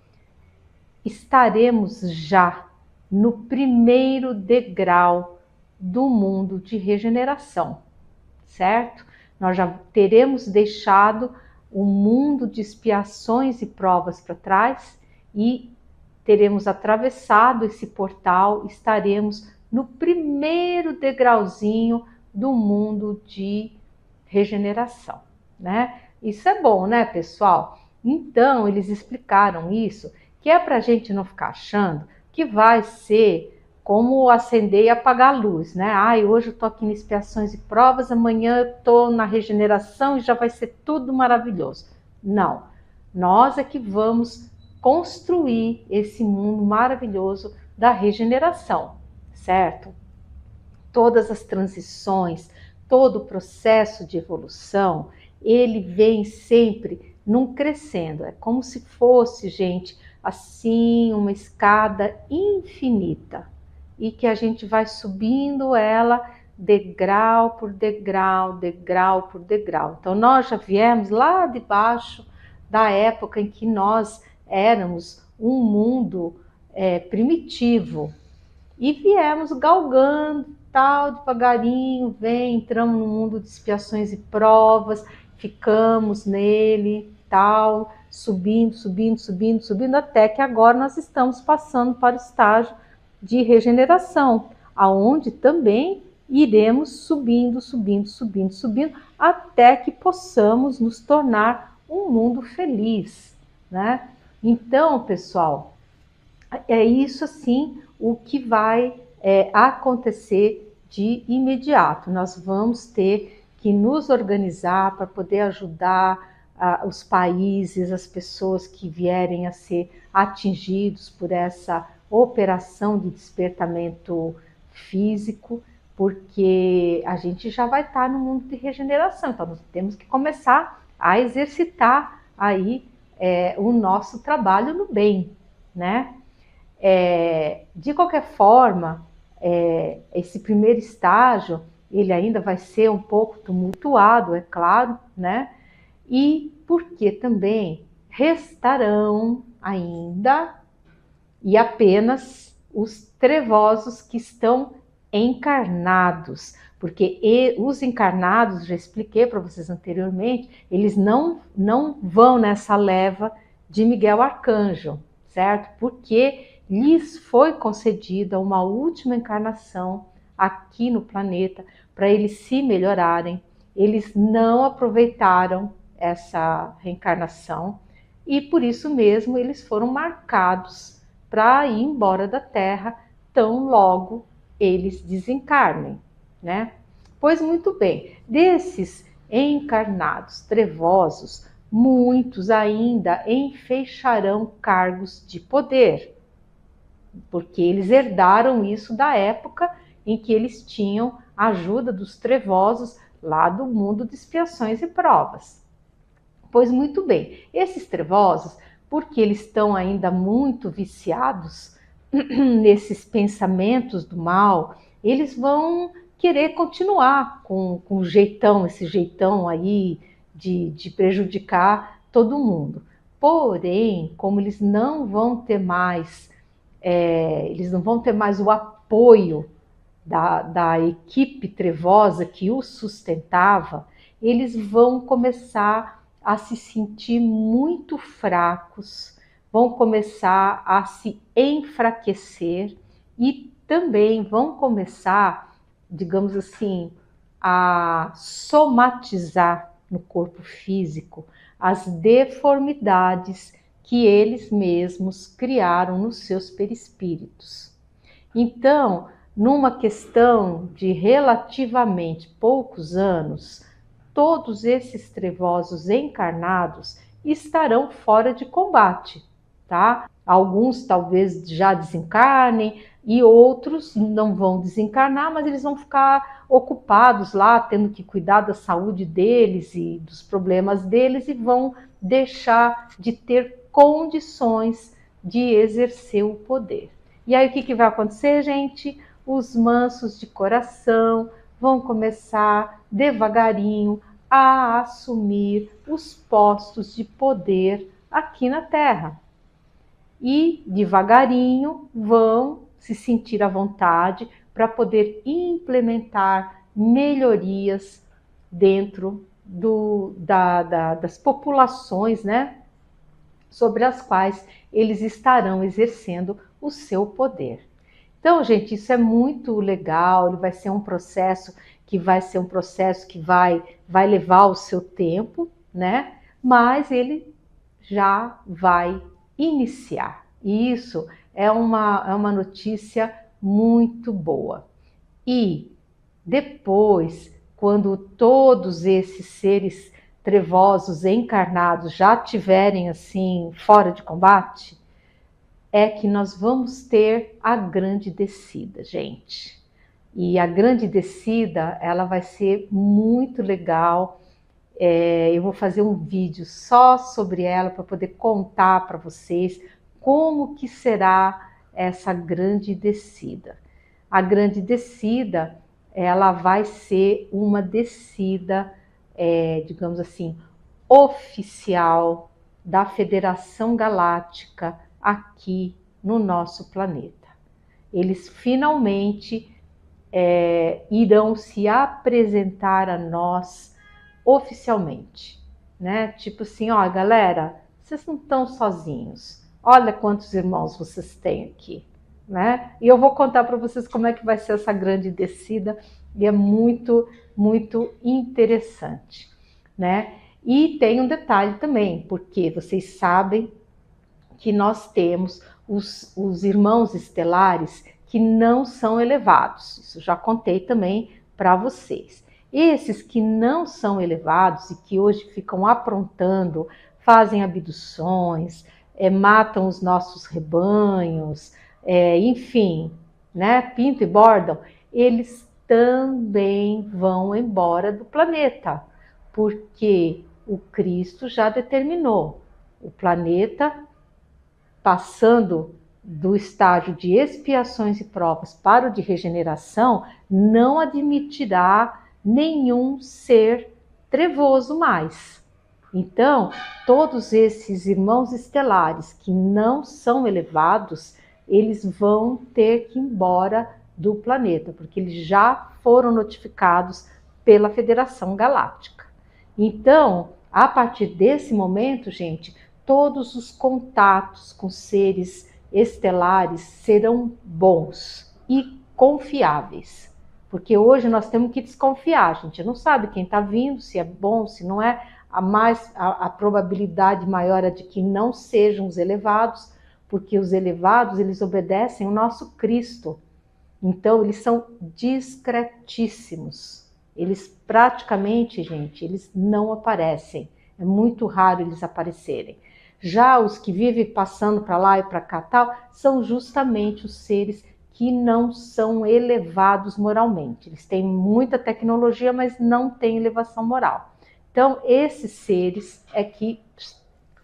estaremos já no primeiro degrau do mundo de regeneração, certo? Nós já teremos deixado o mundo de expiações e provas para trás e teremos atravessado esse portal, estaremos no primeiro degrauzinho do mundo de regeneração, né? Isso é bom, né, pessoal? Então, eles explicaram isso, que é para a gente não ficar achando que vai ser como acender e apagar a luz, né? Hoje eu estou aqui em expiações e provas, amanhã eu estou na regeneração e já vai ser tudo maravilhoso. Não, nós é que vamos construir esse mundo maravilhoso da regeneração, certo? Todas as transições, todo o processo de evolução, ele vem sempre num crescendo. É como se fosse, gente, assim, uma escada infinita e que a gente vai subindo ela degrau por degrau, degrau por degrau. Então nós já viemos lá de baixo da época em que nós éramos um mundo primitivo e viemos galgando tal, devagarinho, entramos no mundo de expiações e provas, ficamos nele, tal, subindo, subindo, subindo, subindo, até que agora nós estamos passando para o estágio de regeneração, aonde também iremos subindo, subindo, subindo, subindo, até que possamos nos tornar um mundo feliz, né? Então, pessoal, é isso assim o que vai acontecer de imediato. Nós vamos ter que nos organizar para poder ajudar os países, as pessoas que vierem a ser atingidos por essa operação de despertamento físico, porque a gente já vai estar no mundo de regeneração, então nós temos que começar a exercitar aí o nosso trabalho no bem, né? De qualquer forma, esse primeiro estágio, ele ainda vai ser um pouco tumultuado, é claro, né? E porque também restarão ainda e apenas os trevosos que estão encarnados, porque os encarnados, já expliquei para vocês anteriormente, eles não vão nessa leva de Miguel Arcanjo, certo? Porque lhes foi concedida uma última encarnação aqui no planeta para eles se melhorarem. Eles não aproveitaram essa reencarnação e por isso mesmo eles foram marcados para ir embora da Terra tão logo eles desencarnem, né? Pois muito bem, desses encarnados trevosos, muitos ainda enfeixarão cargos de poder, porque eles herdaram isso da época em que eles tinham a ajuda dos trevosos lá do mundo de expiações e provas. Pois muito bem, esses trevosos, porque eles estão ainda muito viciados nesses pensamentos do mal, eles vão querer continuar com esse jeitão aí de prejudicar todo mundo. Porém, como eles não vão ter mais o apoio da equipe trevosa que os sustentava, eles vão começar a se sentir muito fracos, vão começar a se enfraquecer e também vão começar, digamos assim, a somatizar no corpo físico as deformidades que eles mesmos criaram nos seus perispíritos. Então, numa questão de relativamente poucos anos, todos esses trevosos encarnados estarão fora de combate, tá? Alguns talvez já desencarnem e outros não vão desencarnar, mas eles vão ficar ocupados lá, tendo que cuidar da saúde deles e dos problemas deles e vão deixar de ter condições de exercer o poder. E aí o que vai acontecer, gente? Os mansos de coração vão começar devagarinho a assumir os postos de poder aqui na Terra. E devagarinho vão se sentir à vontade para poder implementar melhorias dentro das populações, né, sobre as quais eles estarão exercendo o seu poder. Então, gente, isso é muito legal, ele vai ser um processo que vai levar o seu tempo, né? Mas ele já vai iniciar. E isso é uma notícia muito boa. E depois, quando todos esses seres trevosos encarnados já tiverem assim fora de combate, é que nós vamos ter a grande descida, gente. E a grande descida, ela vai ser muito legal. Eu vou fazer um vídeo só sobre ela para poder contar para vocês como que será essa grande descida. A grande descida, ela vai ser uma descida, digamos assim, oficial da Federação Galáctica aqui no nosso planeta. Eles finalmente irão se apresentar a nós oficialmente, né? Tipo assim, ó, galera, vocês não estão sozinhos. Olha quantos irmãos vocês têm aqui, né? E eu vou contar para vocês como é que vai ser essa grande descida e é muito, muito interessante, né? E tem um detalhe também, porque vocês sabem que nós temos os irmãos estelares que não são elevados. Isso já contei também para vocês. Esses que não são elevados e que hoje ficam aprontando, fazem abduções, matam os nossos rebanhos, enfim, né, pintam e bordam, eles também vão embora do planeta, porque o Cristo já determinou, o planeta passando do estágio de expiações e provas para o de regeneração, não admitirá nenhum ser trevoso mais. Então, todos esses irmãos estelares que não são elevados, eles vão ter que ir embora do planeta, porque eles já foram notificados pela Federação Galáctica. Então, a partir desse momento, gente, todos os contatos com seres estelares serão bons e confiáveis. Porque hoje nós temos que desconfiar, a gente não sabe quem está vindo, se é bom, se não é. A probabilidade maior é de que não sejam os elevados, porque os elevados, eles obedecem o nosso Cristo. Então, eles são discretíssimos. Eles praticamente, gente, eles não aparecem. É muito raro eles aparecerem. Já os que vivem passando para lá e para cá tal, são justamente os seres que não são elevados moralmente. Eles têm muita tecnologia, mas não têm elevação moral. Então, esses seres é que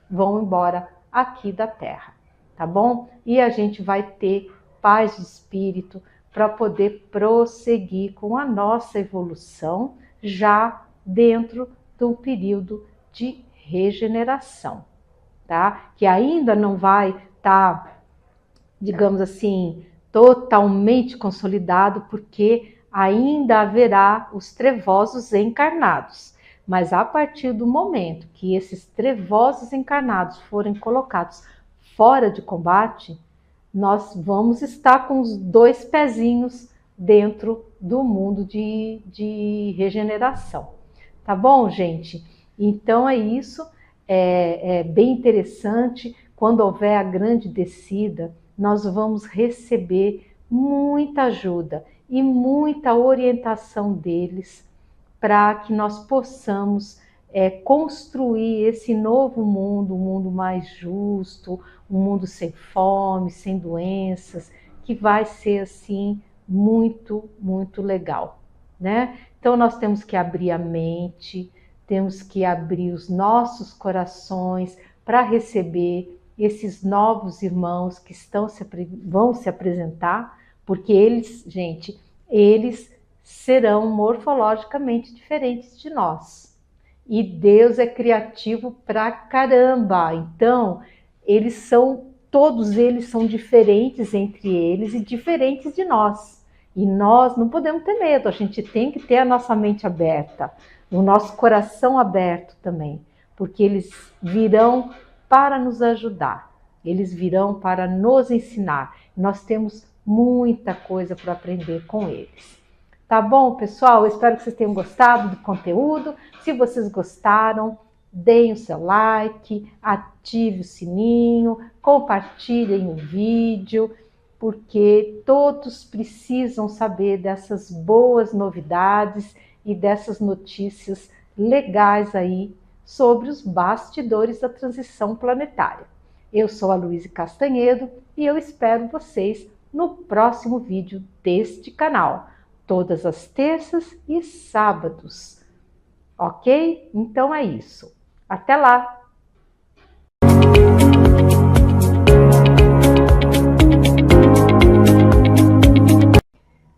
vão embora aqui da Terra, tá bom? E a gente vai ter paz de espírito para poder prosseguir com a nossa evolução já dentro do período de regeneração. Tá? Que ainda não vai estar, digamos assim, totalmente consolidado, porque ainda haverá os trevosos encarnados. Mas a partir do momento que esses trevosos encarnados forem colocados fora de combate, nós vamos estar com os dois pezinhos dentro do mundo de regeneração. Tá bom, gente? Então é isso, é bem interessante. Quando houver a grande descida, nós vamos receber muita ajuda e muita orientação deles para que nós possamos construir esse novo mundo, um mundo mais justo, um mundo sem fome, sem doenças, que vai ser assim muito, muito legal, né? Então nós temos que abrir a mente, temos que abrir os nossos corações para receber esses novos irmãos que vão se apresentar, porque eles, gente, eles serão morfologicamente diferentes de nós. E Deus é criativo pra caramba. Então, todos eles são diferentes entre eles e diferentes de nós. E nós não podemos ter medo, a gente tem que ter a nossa mente aberta, o nosso coração aberto também, porque eles virão para nos ajudar, eles virão para nos ensinar. Nós temos muita coisa para aprender com eles. Tá bom, pessoal? Eu espero que vocês tenham gostado do conteúdo. Se vocês gostaram, deem o seu like, ative o sininho, compartilhem o vídeo, porque todos precisam saber dessas boas novidades e dessas notícias legais aí sobre os bastidores da transição planetária. Eu sou a Luíse Castanhedo e eu espero vocês no próximo vídeo deste canal, todas as terças e sábados, ok? Então é isso. Até lá!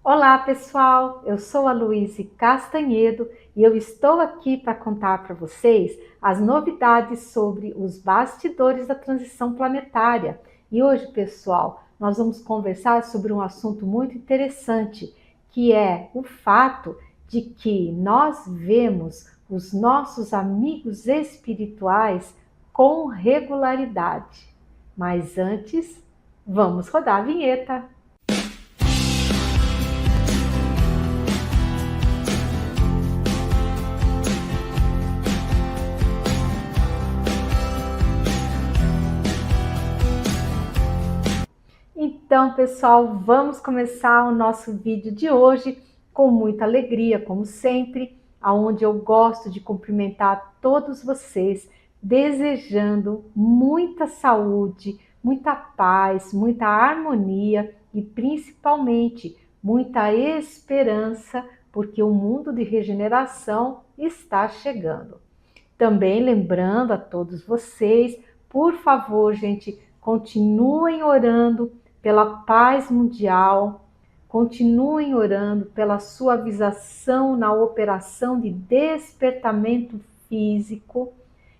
Olá, pessoal! Eu sou a Luíse Castanhedo e eu estou aqui para contar para vocês as novidades sobre os bastidores da transição planetária. E hoje, pessoal, nós vamos conversar sobre um assunto muito interessante, que é o fato de que nós vemos os nossos amigos espirituais com regularidade. Mas antes, vamos rodar a vinheta. Então, pessoal, vamos começar o nosso vídeo de hoje com muita alegria, como sempre, aonde eu gosto de cumprimentar todos vocês, desejando muita saúde, muita paz, muita harmonia e principalmente muita esperança, porque o mundo de regeneração está chegando. Também lembrando a todos vocês, por favor, gente, continuem orando pela paz mundial, continuem orando pela suavização na operação de despertamento físico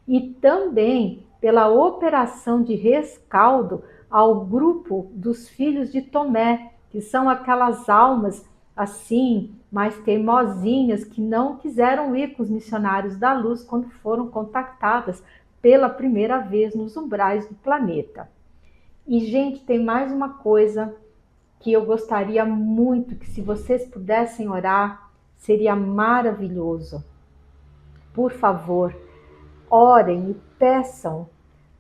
e também pela operação de rescaldo ao grupo dos filhos de Tomé, que são aquelas almas assim, mais teimosinhas, que não quiseram ir com os missionários da luz quando foram contactadas pela primeira vez nos umbrais do planeta. E, gente, tem mais uma coisa que eu gostaria muito que, se vocês pudessem orar, seria maravilhoso. Por favor, orem e peçam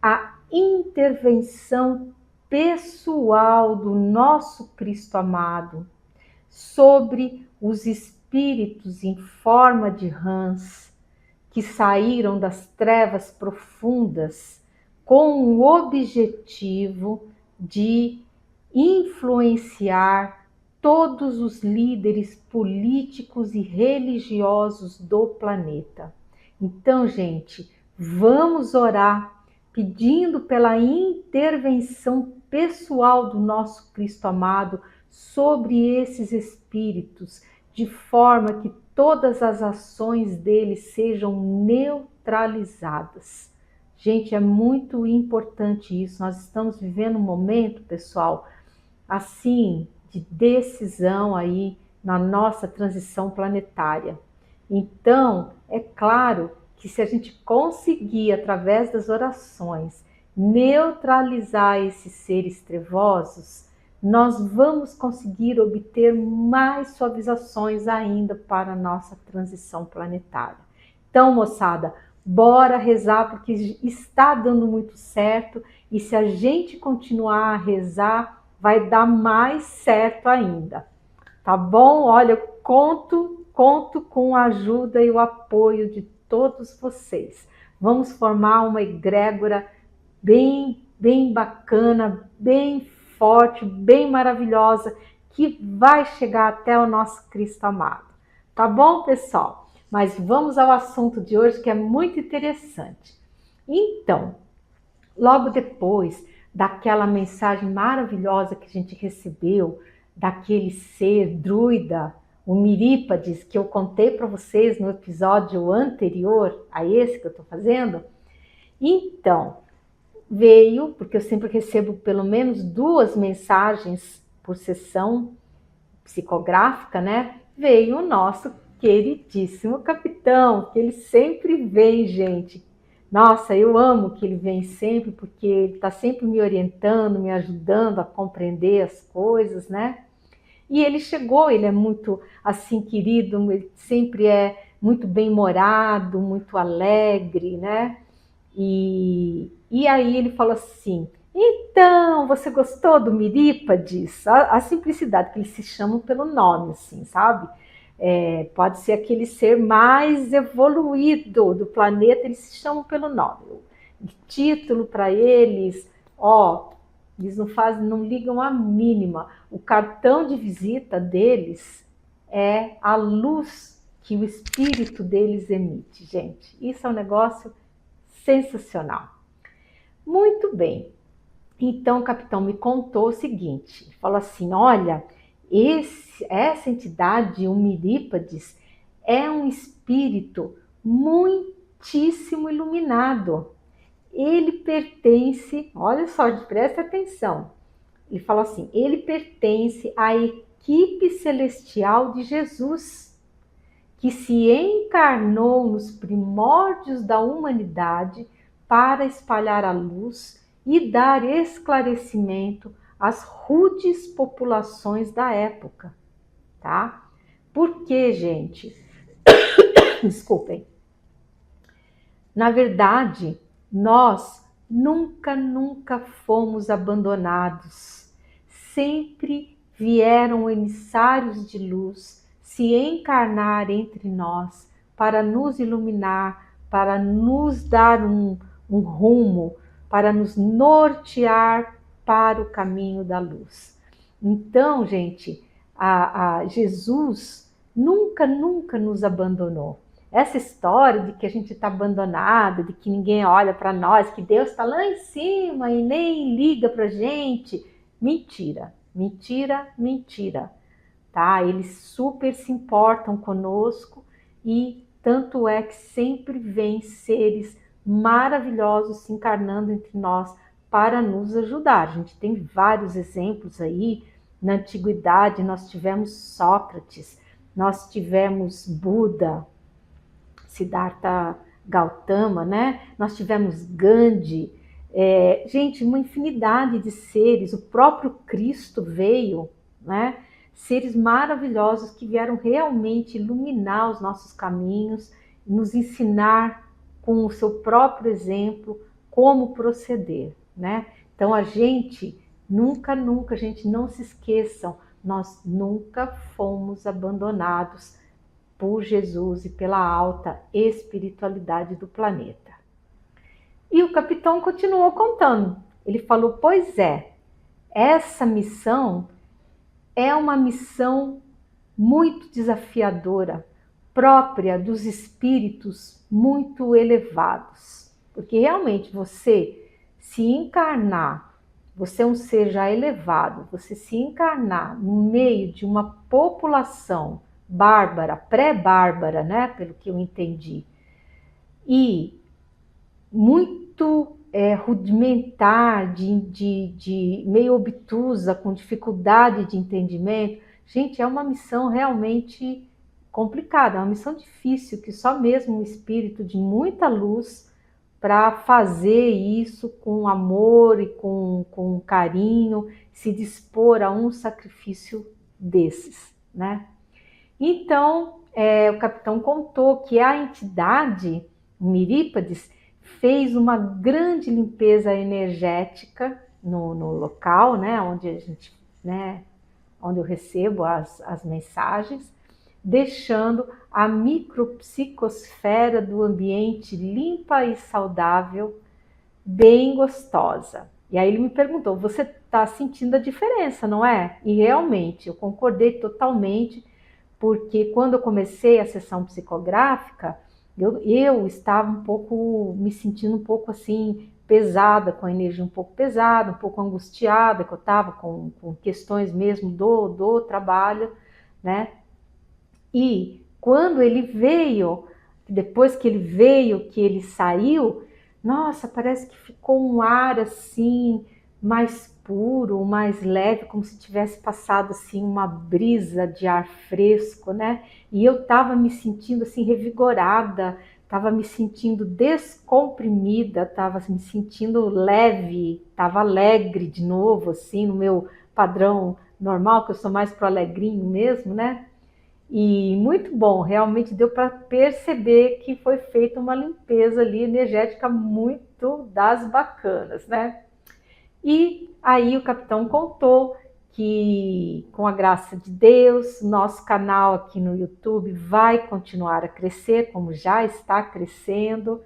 a intervenção pessoal do nosso Cristo amado sobre os espíritos em forma de rãs que saíram das trevas profundas com o objetivo de influenciar todos os líderes políticos e religiosos do planeta. Então, gente, vamos orar pedindo pela intervenção pessoal do nosso Cristo amado sobre esses espíritos, de forma que todas as ações deles sejam neutralizadas. Gente, é muito importante isso. Nós estamos vivendo um momento, pessoal, assim, de decisão aí na nossa transição planetária. Então, é claro que se a gente conseguir, através das orações, neutralizar esses seres trevosos, nós vamos conseguir obter mais suavizações ainda para a nossa transição planetária. Então, moçada, bora rezar porque está dando muito certo e se a gente continuar a rezar, vai dar mais certo ainda. Tá bom? Olha, eu conto com a ajuda e o apoio de todos vocês. Vamos formar uma egrégora bem bacana, bem forte, bem maravilhosa, que vai chegar até o nosso Cristo amado. Tá bom, pessoal? Mas vamos ao assunto de hoje, que é muito interessante. Então, logo depois daquela mensagem maravilhosa que a gente recebeu, daquele ser druida, o Mirípades, que eu contei para vocês no episódio anterior a esse que eu estou fazendo, então, veio, porque eu sempre recebo pelo menos 2 mensagens por sessão psicográfica, né? Veio o nosso queridíssimo capitão, que ele sempre vem, gente. Nossa, eu amo que ele vem sempre, porque ele está sempre me orientando, me ajudando a compreender as coisas, né? E ele chegou, ele é muito assim querido, ele sempre é muito bem-humorado, muito alegre, né? E aí ele falou assim, então, você gostou do Mirípades? A simplicidade, que eles se chamam pelo nome, assim, sabe? Pode ser aquele ser mais evoluído do planeta, eles se chamam pelo nome. O título para eles, eles não ligam a mínima. O cartão de visita deles é a luz que o espírito deles emite, gente. Isso é um negócio sensacional. Muito bem. Então o capitão me contou o seguinte, falou assim, olha, essa entidade, o Mirípades, é um espírito muitíssimo iluminado. Ele pertence, olha só, presta atenção, ele falou assim, ele pertence à equipe celestial de Jesus, que se encarnou nos primórdios da humanidade para espalhar a luz e dar esclarecimento às rudes populações da época, tá? Porque, gente, desculpem, na verdade, nós nunca fomos abandonados. Sempre vieram emissários de luz se encarnar entre nós para nos iluminar, para nos dar um rumo, para nos nortear para o caminho da luz. Então, gente, Jesus nunca nos abandonou. Essa história de que a gente está abandonado, de que ninguém olha para nós, que Deus está lá em cima e nem liga para a gente, mentira, mentira, mentira. Tá? Eles super se importam conosco e tanto é que sempre vem seres maravilhosos se encarnando entre nós para nos ajudar. A gente tem vários exemplos aí. Na antiguidade nós tivemos Sócrates, nós tivemos Buda, Siddhartha Gautama, né? Nós tivemos Gandhi, gente, uma infinidade de seres, o próprio Cristo veio, né? Seres maravilhosos que vieram realmente iluminar os nossos caminhos, nos ensinar com o seu próprio exemplo como proceder, né? Então a gente nunca, gente, não se esqueçam, nós nunca fomos abandonados por Jesus e pela alta espiritualidade do planeta. E o capitão continuou contando. Ele falou, pois essa missão é uma missão muito desafiadora, própria dos espíritos muito elevados. Porque realmente você se encarnar, você é um ser já elevado, você se encarnar no meio de uma população bárbara, pré-bárbara, né, pelo que eu entendi, e muito rudimentar, de meio obtusa, com dificuldade de entendimento, gente, é uma missão realmente complicada, é uma missão difícil, que só mesmo um espírito de muita luz para fazer isso com amor e com carinho, se dispor a um sacrifício desses, né? Então, o capitão contou que a entidade, Mirípades, fez uma grande limpeza energética no local, né, onde a gente, né, onde eu recebo as mensagens, deixando a micropsicosfera do ambiente limpa e saudável, bem gostosa. E aí ele me perguntou, você está sentindo a diferença, não é? E realmente, eu concordei totalmente, porque quando eu comecei a sessão psicográfica, eu estava me sentindo um pouco assim, pesada, com a energia um pouco pesada, um pouco angustiada, que eu estava com questões mesmo do trabalho, né? E quando ele veio, depois que ele veio, que ele saiu, nossa, parece que ficou um ar assim, mais puro, mais leve, como se tivesse passado assim uma brisa de ar fresco, né? E eu estava me sentindo assim revigorada, estava me sentindo descomprimida, estava me sentindo leve, estava alegre de novo, assim, no meu padrão normal, que eu sou mais pro alegrinho mesmo, né? E muito bom, realmente deu para perceber que foi feita uma limpeza ali energética muito das bacanas, né? E aí o capitão contou que, com a graça de Deus, nosso canal aqui no YouTube vai continuar a crescer, como já está crescendo,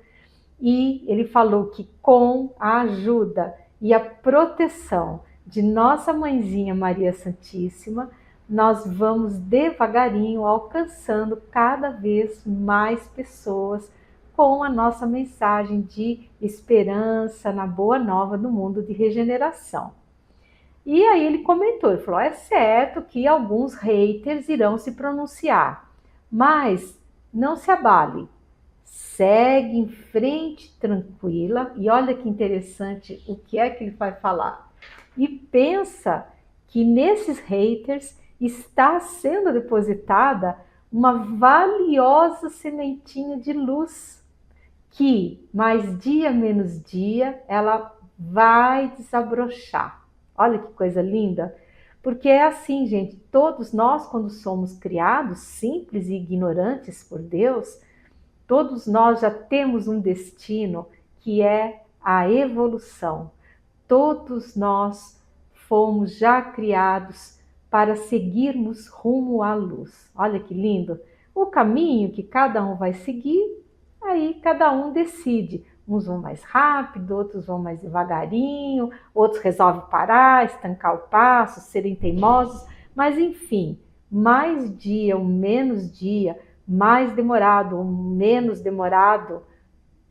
e ele falou que com a ajuda e a proteção de nossa mãezinha Maria Santíssima, nós vamos devagarinho alcançando cada vez mais pessoas com a nossa mensagem de esperança na boa nova do mundo de regeneração. E aí ele comentou, ele falou, é certo que alguns haters irão se pronunciar, mas não se abale, segue em frente tranquila, e olha que interessante o que é que ele vai falar. E pensa que nesses haters está sendo depositada uma valiosa sementinha de luz, que mais dia menos dia ela vai desabrochar. Olha que coisa linda! Porque é assim, gente, todos nós, quando somos criados simples e ignorantes por Deus, todos nós já temos um destino que é a evolução. Todos nós fomos já criados para seguirmos rumo à luz. Olha que lindo! O caminho que cada um vai seguir, aí cada um decide. Uns vão mais rápido, outros vão mais devagarinho, outros resolvem parar, estancar o passo, serem teimosos, mas enfim, mais dia ou menos dia, mais demorado ou menos demorado,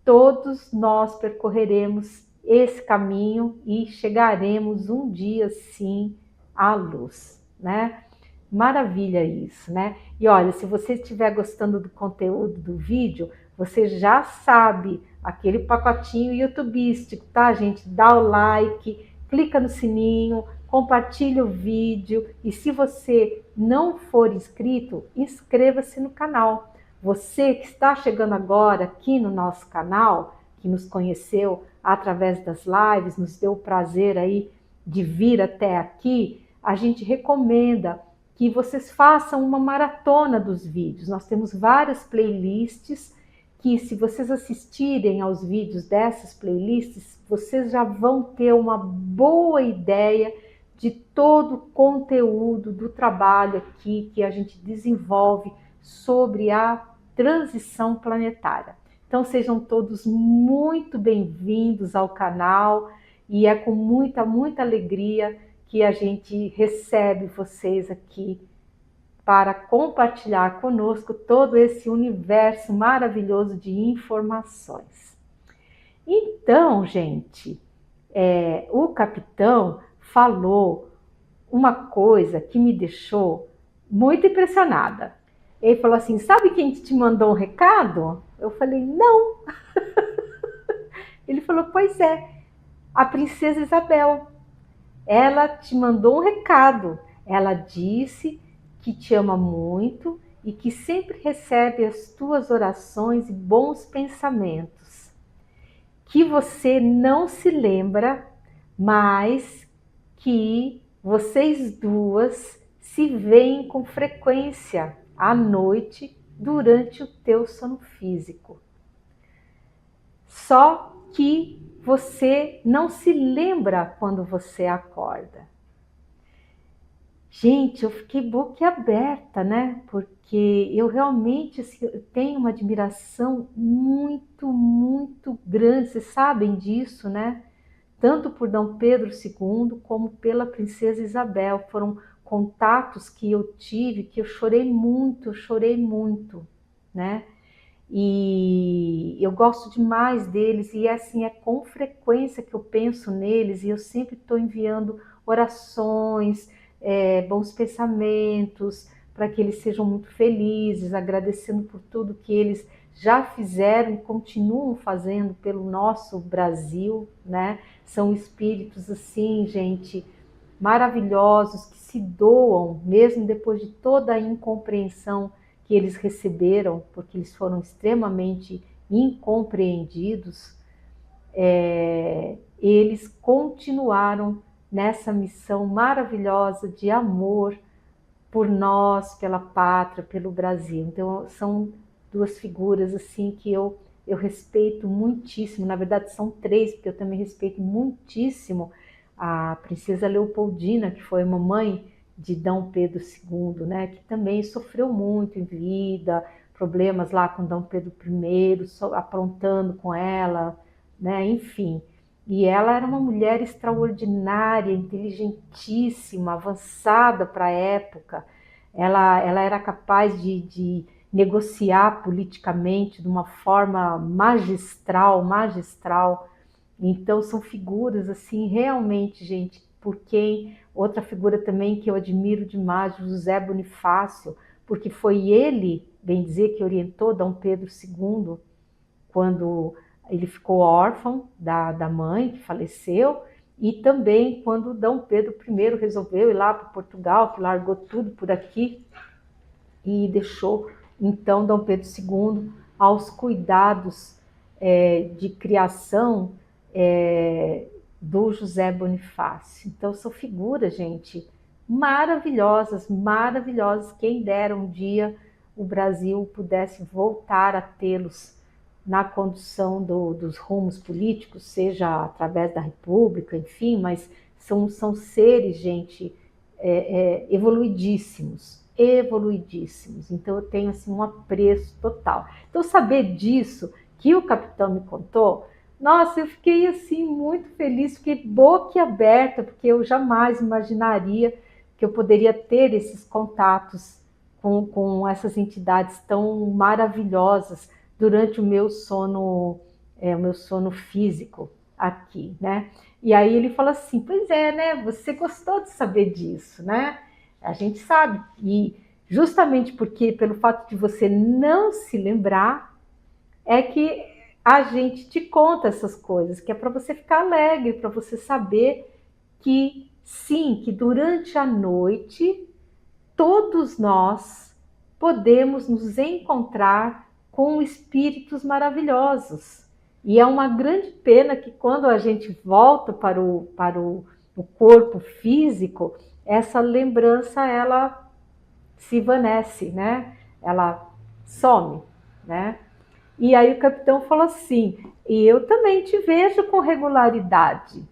todos nós percorreremos esse caminho e chegaremos um dia sim à luz, né? Maravilha isso, né? E olha, se você estiver gostando do conteúdo do vídeo, você já sabe, aquele pacotinho youtubístico, tá, gente? Dá o like, clica no sininho, compartilha o vídeo e se você não for inscrito, inscreva-se no canal. Você que está chegando agora aqui no nosso canal, que nos conheceu através das lives, nos deu o prazer aí de vir até aqui, a gente recomenda que vocês façam uma maratona dos vídeos. Nós temos várias playlists que, se vocês assistirem aos vídeos dessas playlists, vocês já vão ter uma boa ideia de todo o conteúdo do trabalho aqui que a gente desenvolve sobre a transição planetária. Então sejam todos muito bem-vindos ao canal e é com muita alegria que a gente recebe vocês aqui para compartilhar conosco todo esse universo maravilhoso de informações. Então, gente, o capitão falou uma coisa que me deixou muito impressionada. Ele falou assim, sabe quem te mandou um recado? Eu falei, não. Ele falou, pois é, a princesa Isabel. Ela te mandou um recado. Ela disse que te ama muito e que sempre recebe as tuas orações e bons pensamentos, que você não se lembra, mas que vocês duas se veem com frequência à noite durante o teu sono físico. Só que você não se lembra quando você acorda. Gente, eu fiquei boquiaberta, né? Porque eu realmente assim, eu tenho uma admiração muito, muito grande. Vocês sabem disso, né? Tanto por Dom Pedro II como pela Princesa Isabel. Foram contatos que eu tive, que eu chorei muito, né? E eu gosto demais deles e assim é com frequência que eu penso neles e eu sempre estou enviando orações, bons pensamentos para que eles sejam muito felizes, agradecendo por tudo que eles já fizeram e continuam fazendo pelo nosso Brasil, né? São espíritos assim, gente, maravilhosos que se doam mesmo depois de toda a incompreensão que eles receberam, porque eles foram extremamente incompreendidos, eles continuaram nessa missão maravilhosa de amor por nós, pela pátria, pelo Brasil. Então são duas figuras assim que eu respeito muitíssimo, na verdade são três, porque eu também respeito muitíssimo a princesa Leopoldina, que foi mamãe de Dom Pedro II, né, que também sofreu muito em vida, problemas lá com Dom Pedro I, aprontando com ela, né, enfim. E ela era uma mulher extraordinária, inteligentíssima, avançada para a época. Ela era capaz de negociar politicamente de uma forma magistral. Então são figuras assim, realmente, gente, por quem... Outra figura também que eu admiro demais, José Bonifácio, porque foi ele, bem dizer, que orientou Dom Pedro II quando ele ficou órfão da mãe, que faleceu, e também quando Dom Pedro I resolveu ir lá para Portugal, que largou tudo por aqui e deixou então Dom Pedro II aos cuidados de criação do José Bonifácio. Então são figuras, gente, maravilhosas, maravilhosas. Quem dera um dia o Brasil pudesse voltar a tê-los na condução dos rumos políticos, seja através da República, enfim, mas são seres, gente, evoluidíssimos. Então eu tenho assim, um apreço total. Então saber disso, que o capitão me contou, nossa, eu fiquei assim muito feliz, fiquei boquiaberta, porque eu jamais imaginaria que eu poderia ter esses contatos com essas entidades tão maravilhosas durante o meu sono físico aqui, né? E aí ele fala assim, pois é, né? Você gostou de saber disso, né? A gente sabe, e justamente porque pelo fato de você não se lembrar, é que a gente te conta essas coisas, que é para você ficar alegre, para você saber que sim, que durante a noite todos nós podemos nos encontrar com espíritos maravilhosos. E é uma grande pena que quando a gente volta para o corpo físico, essa lembrança ela se evanece, né? Ela some, né? E aí o capitão falou assim, e eu também te vejo com regularidade.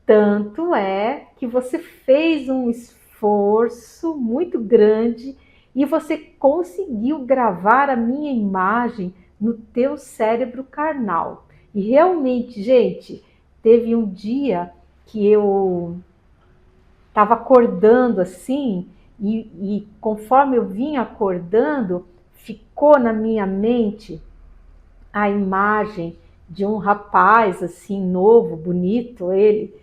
Tanto é que você fez um esforço muito grande e você conseguiu gravar a minha imagem no teu cérebro carnal. E realmente, gente, teve um dia que eu estava acordando assim, e conforme eu vinha acordando, ficou na minha mente a imagem de um rapaz assim novo, bonito, ele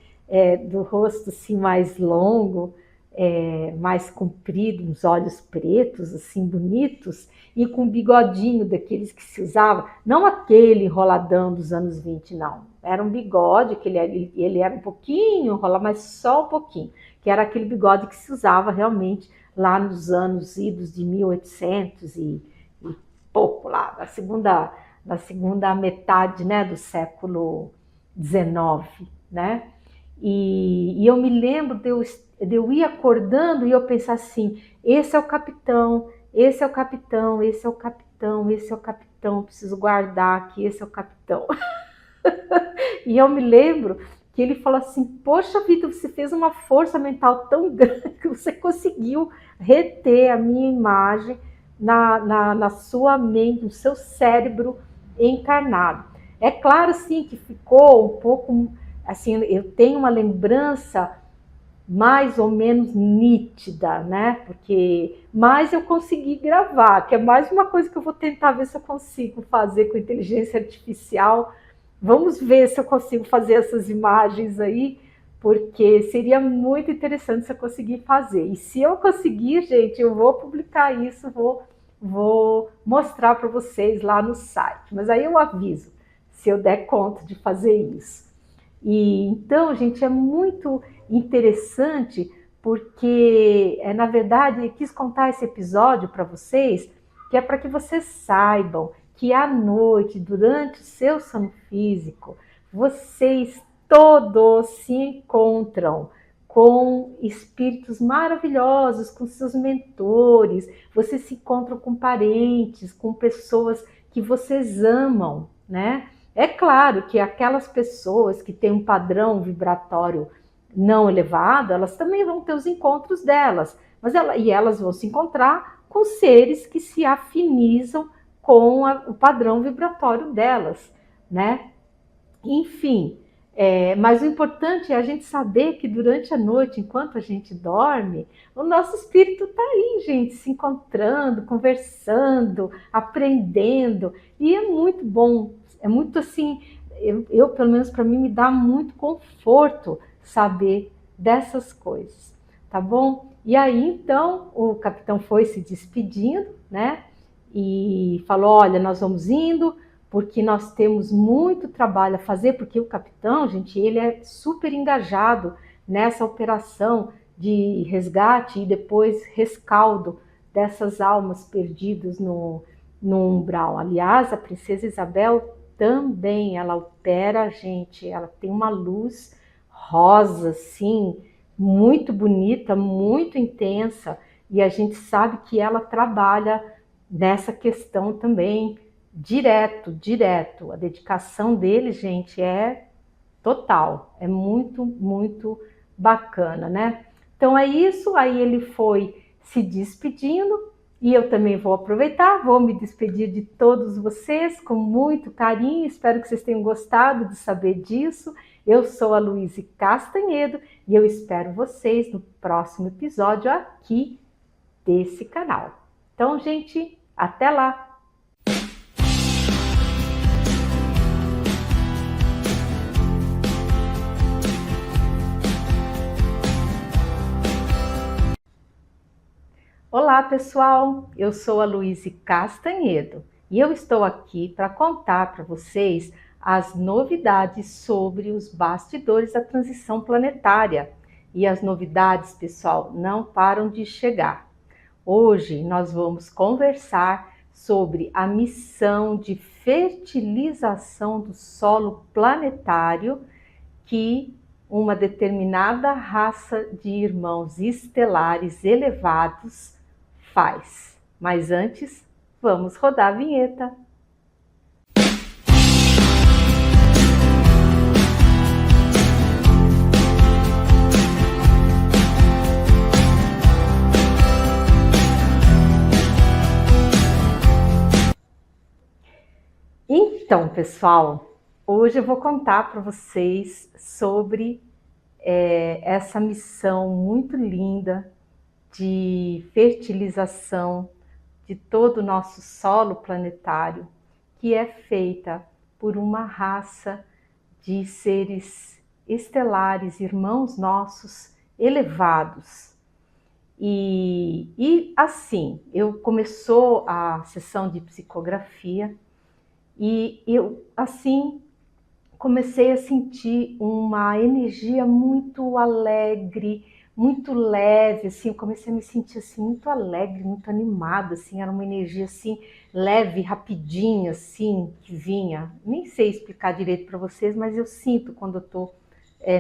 do rosto assim mais longo, mais comprido, uns olhos pretos assim bonitos e com um bigodinho daqueles que se usava, não aquele enroladão dos anos 20, não, era um bigode que ele era um pouquinho enrolado, mas só um pouquinho, que era aquele bigode que se usava realmente lá nos anos idos de 1800 e pouco, lá, na segunda metade, né, do século XIX, né? E eu me lembro de eu ir acordando e eu pensar assim, esse é o capitão, esse é o capitão, esse é o capitão, esse é o capitão, preciso guardar aqui, esse é o capitão. E eu me lembro que ele falou assim, poxa vida, você fez uma força mental tão grande que você conseguiu reter a minha imagem na sua mente, no seu cérebro encarnado. É claro, sim, que ficou um pouco, assim, eu tenho uma lembrança mais ou menos nítida, né? Mas eu consegui gravar, que é mais uma coisa que eu vou tentar ver se eu consigo fazer com inteligência artificial. Vamos ver se eu consigo fazer essas imagens aí, porque seria muito interessante se eu conseguir fazer. E se eu conseguir, gente, eu vou publicar isso, vou mostrar para vocês lá no site. Mas aí eu aviso se eu der conta de fazer isso. E então, gente, é muito interessante porque, na verdade, eu quis contar esse episódio para vocês, que é para que vocês saibam que à noite, durante o seu sono físico, vocês todos se encontram com espíritos maravilhosos, com seus mentores, vocês se encontram com parentes, com pessoas que vocês amam, né? É claro que aquelas pessoas que têm um padrão vibratório não elevado, elas também vão ter os encontros delas, e elas vão se encontrar com seres que se afinizam com o padrão vibratório delas, né? Enfim, mas o importante é a gente saber que durante a noite, enquanto a gente dorme, o nosso espírito está aí, gente, se encontrando, conversando, aprendendo, e é muito bom, é muito assim, eu pelo menos para mim me dá muito conforto saber dessas coisas, tá bom? E aí então o capitão foi se despedindo, né? E falou: olha, nós vamos indo, porque nós temos muito trabalho a fazer, porque o capitão, gente, ele é super engajado nessa operação de resgate e depois rescaldo dessas almas perdidas no umbral. Aliás, a princesa Isabel também, ela opera, gente, ela tem uma luz rosa, assim, muito bonita, muito intensa, e a gente sabe que ela trabalha nessa questão também direto. A dedicação dele, gente, é total, é muito, muito bacana, né? Então é isso, aí ele foi se despedindo e eu também vou aproveitar, vou me despedir de todos vocês com muito carinho, espero que vocês tenham gostado de saber disso. Eu sou a Luíse Castanhedo e eu espero vocês no próximo episódio aqui desse canal. Então, gente, até lá! Olá, pessoal! Eu sou a Luíse Castanhedo e eu estou aqui para contar para vocês as novidades sobre os bastidores da transição planetária. E as novidades, pessoal, não param de chegar. Hoje nós vamos conversar sobre a missão de fertilização do solo planetário que uma determinada raça de irmãos estelares elevados faz. Mas antes, vamos rodar a vinheta. Então, pessoal, hoje eu vou contar para vocês sobre essa missão muito linda de fertilização de todo o nosso solo planetário, que é feita por uma raça de seres estelares, irmãos nossos elevados. E assim, começou a sessão de psicografia e eu assim comecei a sentir uma energia muito alegre, muito leve, assim, eu comecei a me sentir assim muito alegre, muito animada, assim, era uma energia assim leve, rapidinha, assim, que vinha. Nem sei explicar direito para vocês, mas eu sinto quando eu estou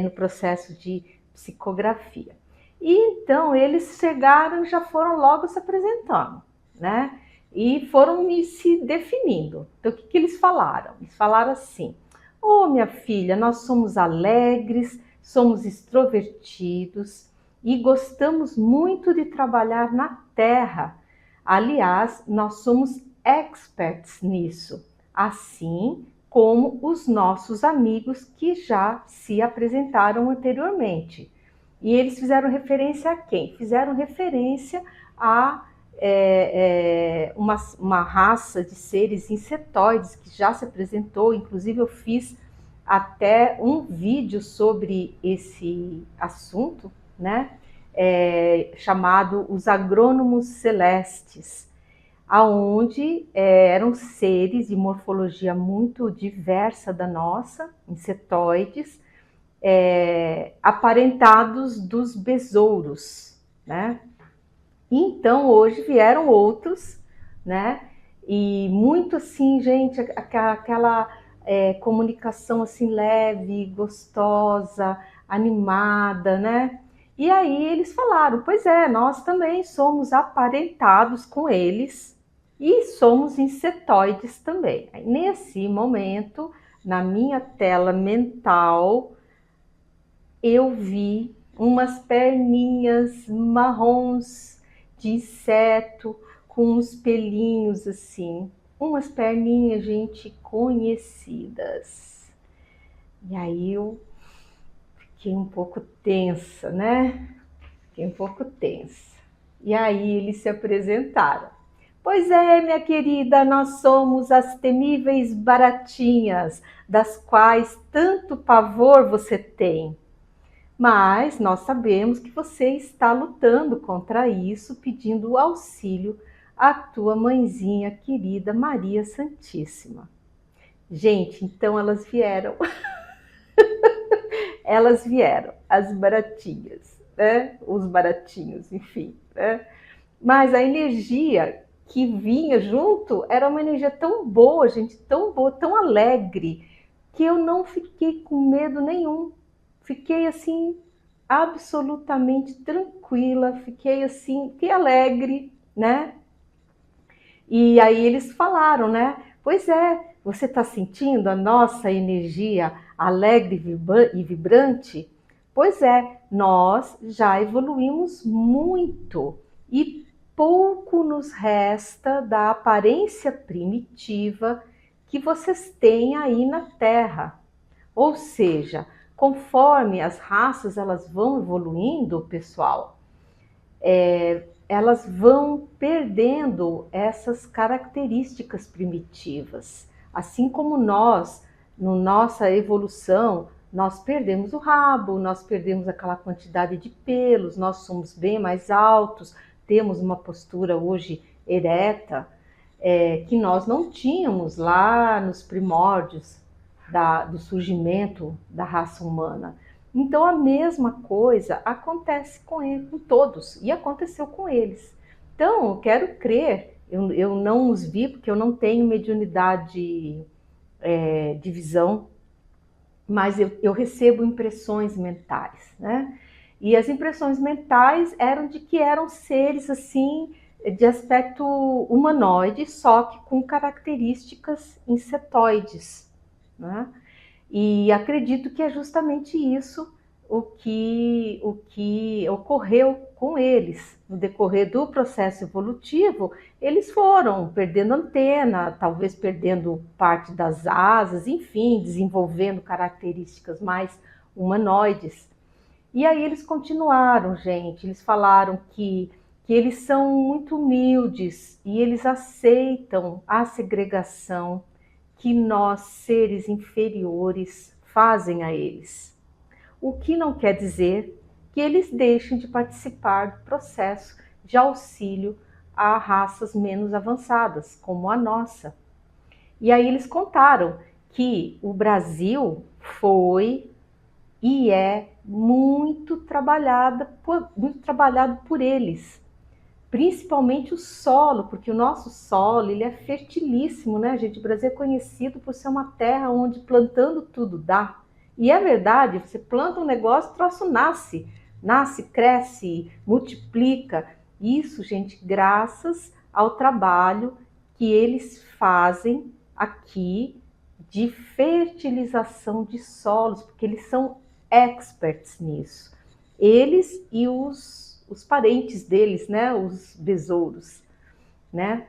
no processo de psicografia. E então eles chegaram e já foram logo se apresentando, né? E foram me se definindo. Então o que, que eles falaram? Eles falaram assim: "Ô, minha filha, nós somos alegres, somos extrovertidos e gostamos muito de trabalhar na terra. Aliás, nós somos experts nisso, assim como os nossos amigos que já se apresentaram anteriormente." E eles fizeram referência a quem? Fizeram referência a uma raça de seres insetoides que já se apresentou. Inclusive eu fiz até um vídeo sobre esse assunto, né? Chamado Os Agrônomos Celestes, aonde eram seres de morfologia muito diversa da nossa, insetoides, aparentados dos besouros, né? Então hoje vieram outros, né? E muito assim, gente, aquela comunicação assim leve, gostosa, animada, né? E aí eles falaram: pois é, nós também somos aparentados com eles e somos insetoides também. Aí, nesse momento, na minha tela mental, eu vi umas perninhas marrons de inseto com uns pelinhos assim, umas perninhas, gente, conhecidas. E aí eu fiquei um pouco tensa, né? Fiquei um pouco tensa. E aí eles se apresentaram. Pois é, minha querida, nós somos as temíveis baratinhas, das quais tanto pavor você tem. Mas nós sabemos que você está lutando contra isso, pedindo auxílio à tua mãezinha querida Maria Santíssima. Gente, então elas vieram. Elas vieram, as baratinhas, né? Os baratinhos, enfim, né? Mas a energia que vinha junto era uma energia tão boa, gente, tão boa, tão alegre, que eu não fiquei com medo nenhum. Fiquei assim absolutamente tranquila, fiquei assim, fiquei alegre, né? E aí eles falaram, né? Pois é, você está sentindo a nossa energia alegre e vibrante? Pois é, nós já evoluímos muito e pouco nos resta da aparência primitiva que vocês têm aí na Terra. Ou seja, conforme as raças elas vão evoluindo, pessoal, elas vão perdendo essas características primitivas. Assim como nós, na nossa evolução, nós perdemos o rabo, nós perdemos aquela quantidade de pelos, nós somos bem mais altos, temos uma postura hoje ereta, que nós não tínhamos lá nos primórdios do surgimento da raça humana. Então a mesma coisa acontece com todos, e aconteceu com eles. Então eu quero crer, eu não os vi porque eu não tenho mediunidade de visão, mas eu recebo impressões mentais, né? E as impressões mentais eram de que eram seres assim de aspecto humanoide, só que com características insetoides, né? E acredito que é justamente isso o que ocorreu com eles. No decorrer do processo evolutivo, eles foram perdendo antena, talvez perdendo parte das asas, enfim, desenvolvendo características mais humanoides. E aí eles continuaram, gente, eles falaram que eles são muito humildes e eles aceitam a segregação que nós, seres inferiores, fazem a eles. O que não quer dizer que eles deixem de participar do processo de auxílio a raças menos avançadas, como a nossa. E aí eles contaram que o Brasil foi e é muito trabalhado por eles. Principalmente o solo, porque o nosso solo ele é fertilíssimo, né, gente? O Brasil é conhecido por ser uma terra onde plantando tudo dá. E é verdade, você planta um negócio, o troço nasce. Nasce, cresce, multiplica. Isso, gente, graças ao trabalho que eles fazem aqui de fertilização de solos, porque eles são experts nisso. Eles e os parentes deles, né, os besouros, né?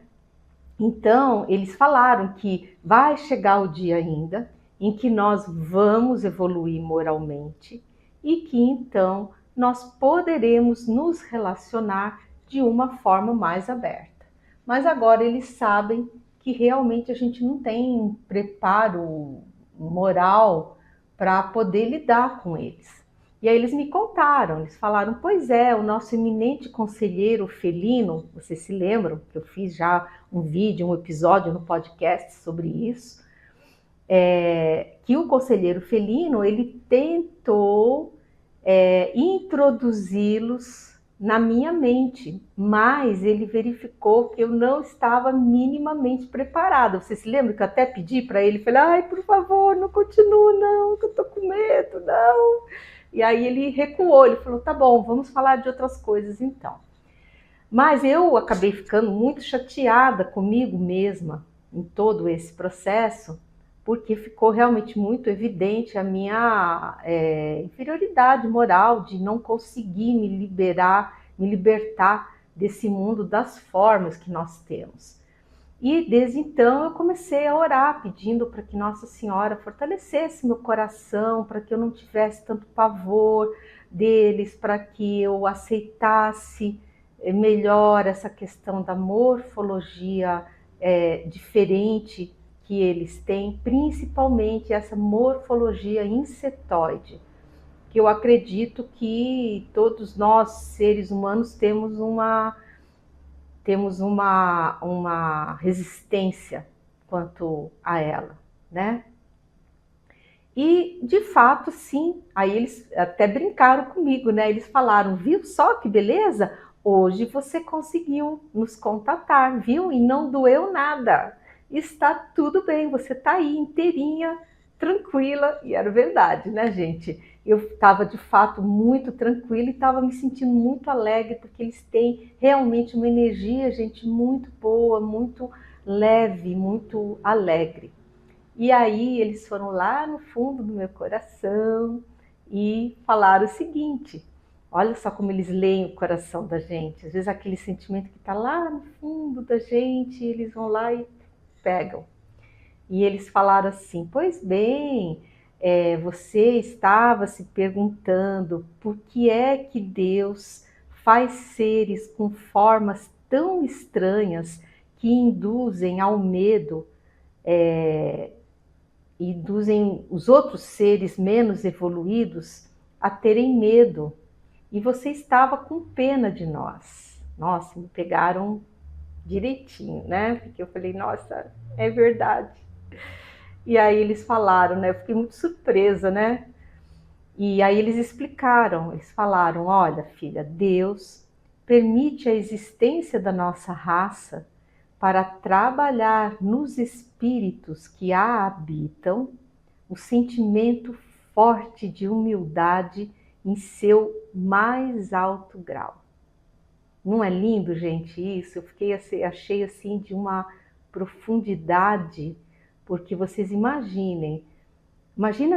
Então, eles falaram que vai chegar o dia ainda em que nós vamos evoluir moralmente e que então nós poderemos nos relacionar de uma forma mais aberta. Mas agora eles sabem que realmente a gente não tem preparo moral para poder lidar com eles. E aí eles me contaram, eles falaram, pois é, o nosso eminente conselheiro felino, vocês se lembram que eu fiz já um vídeo, um episódio no podcast sobre isso, que o conselheiro felino, ele tentou introduzi-los na minha mente, mas ele verificou que eu não estava minimamente preparada. Você se lembra que eu até pedi para ele, falei, ai, por favor, não continua não, que eu tô com medo, não. E aí ele recuou, ele falou, tá bom, vamos falar de outras coisas então. Mas eu acabei ficando muito chateada comigo mesma em todo esse processo, porque ficou realmente muito evidente a minha inferioridade moral de não conseguir me libertar desse mundo das formas que nós temos. E desde então eu comecei a orar, pedindo para que Nossa Senhora fortalecesse meu coração, para que eu não tivesse tanto pavor deles, para que eu aceitasse melhor essa questão da morfologia diferente que eles têm, principalmente essa morfologia insetoide, que eu acredito que todos nós, seres humanos, temos uma resistência quanto a ela, né? E, de fato, sim, aí eles até brincaram comigo, né? Eles falaram, viu só que beleza? Hoje você conseguiu nos contatar, viu? E não doeu nada. Está tudo bem, você está aí inteirinha, tranquila. E era verdade, né, gente? Eu estava, de fato, muito tranquila e estava me sentindo muito alegre, porque eles têm realmente uma energia, gente, muito boa, muito leve, muito alegre. E aí eles foram lá no fundo do meu coração e falaram o seguinte, olha só como eles leem o coração da gente, às vezes aquele sentimento que está lá no fundo da gente, eles vão lá e pegam. E eles falaram assim, pois bem, você estava se perguntando por que é que Deus faz seres com formas tão estranhas que induzem ao medo, induzem os outros seres menos evoluídos a terem medo. E você estava com pena de nós. Nossa, me pegaram direitinho, né? Porque eu falei, nossa, é verdade. E aí eles falaram, né? Eu fiquei muito surpresa, né? E aí eles explicaram, eles falaram, olha, filha, Deus permite a existência da nossa raça para trabalhar nos espíritos que a habitam o sentimento forte de humildade em seu mais alto grau. Não é lindo, gente, isso? Eu achei assim de uma profundidade, porque vocês imagina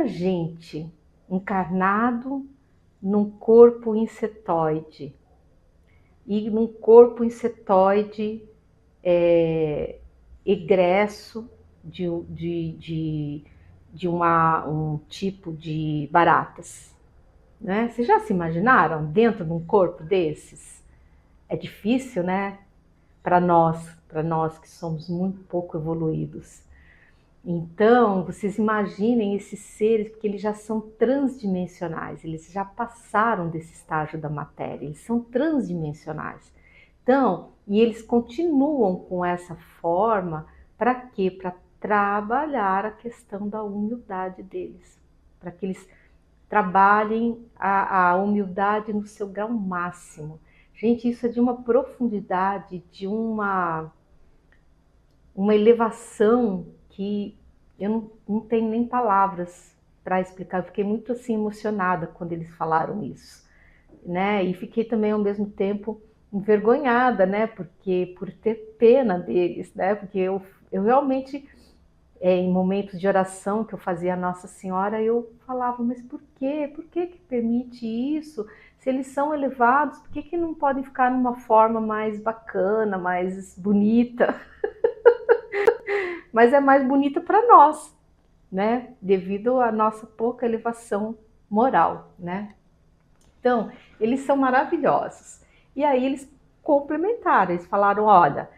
a gente encarnado num corpo insetoide, e num corpo insetoide egresso de um tipo de baratas, né? Vocês já se imaginaram dentro de um corpo desses? É difícil, né? Para nós que somos muito pouco evoluídos. Então, vocês imaginem esses seres, porque eles já são transdimensionais, eles já passaram desse estágio da matéria, eles são transdimensionais. Então, e eles continuam com essa forma, para quê? Para trabalhar a questão da humildade deles, para que eles trabalhem a humildade no seu grau máximo. Gente, isso é de uma profundidade, de uma elevação que eu não tenho nem palavras para explicar. Eu fiquei muito assim emocionada quando eles falaram isso, né? E fiquei também ao mesmo tempo envergonhada, né? Porque por ter pena deles, né? Porque eu realmente em momentos de oração que eu fazia a Nossa Senhora, eu falava, mas por quê? Por que permite isso? Se eles são elevados, por que não podem ficar numa forma mais bacana, mais bonita? Mas é mais bonita para nós, né? Devido à nossa pouca elevação moral, né? Então, eles são maravilhosos. E aí eles complementaram, eles falaram, olha,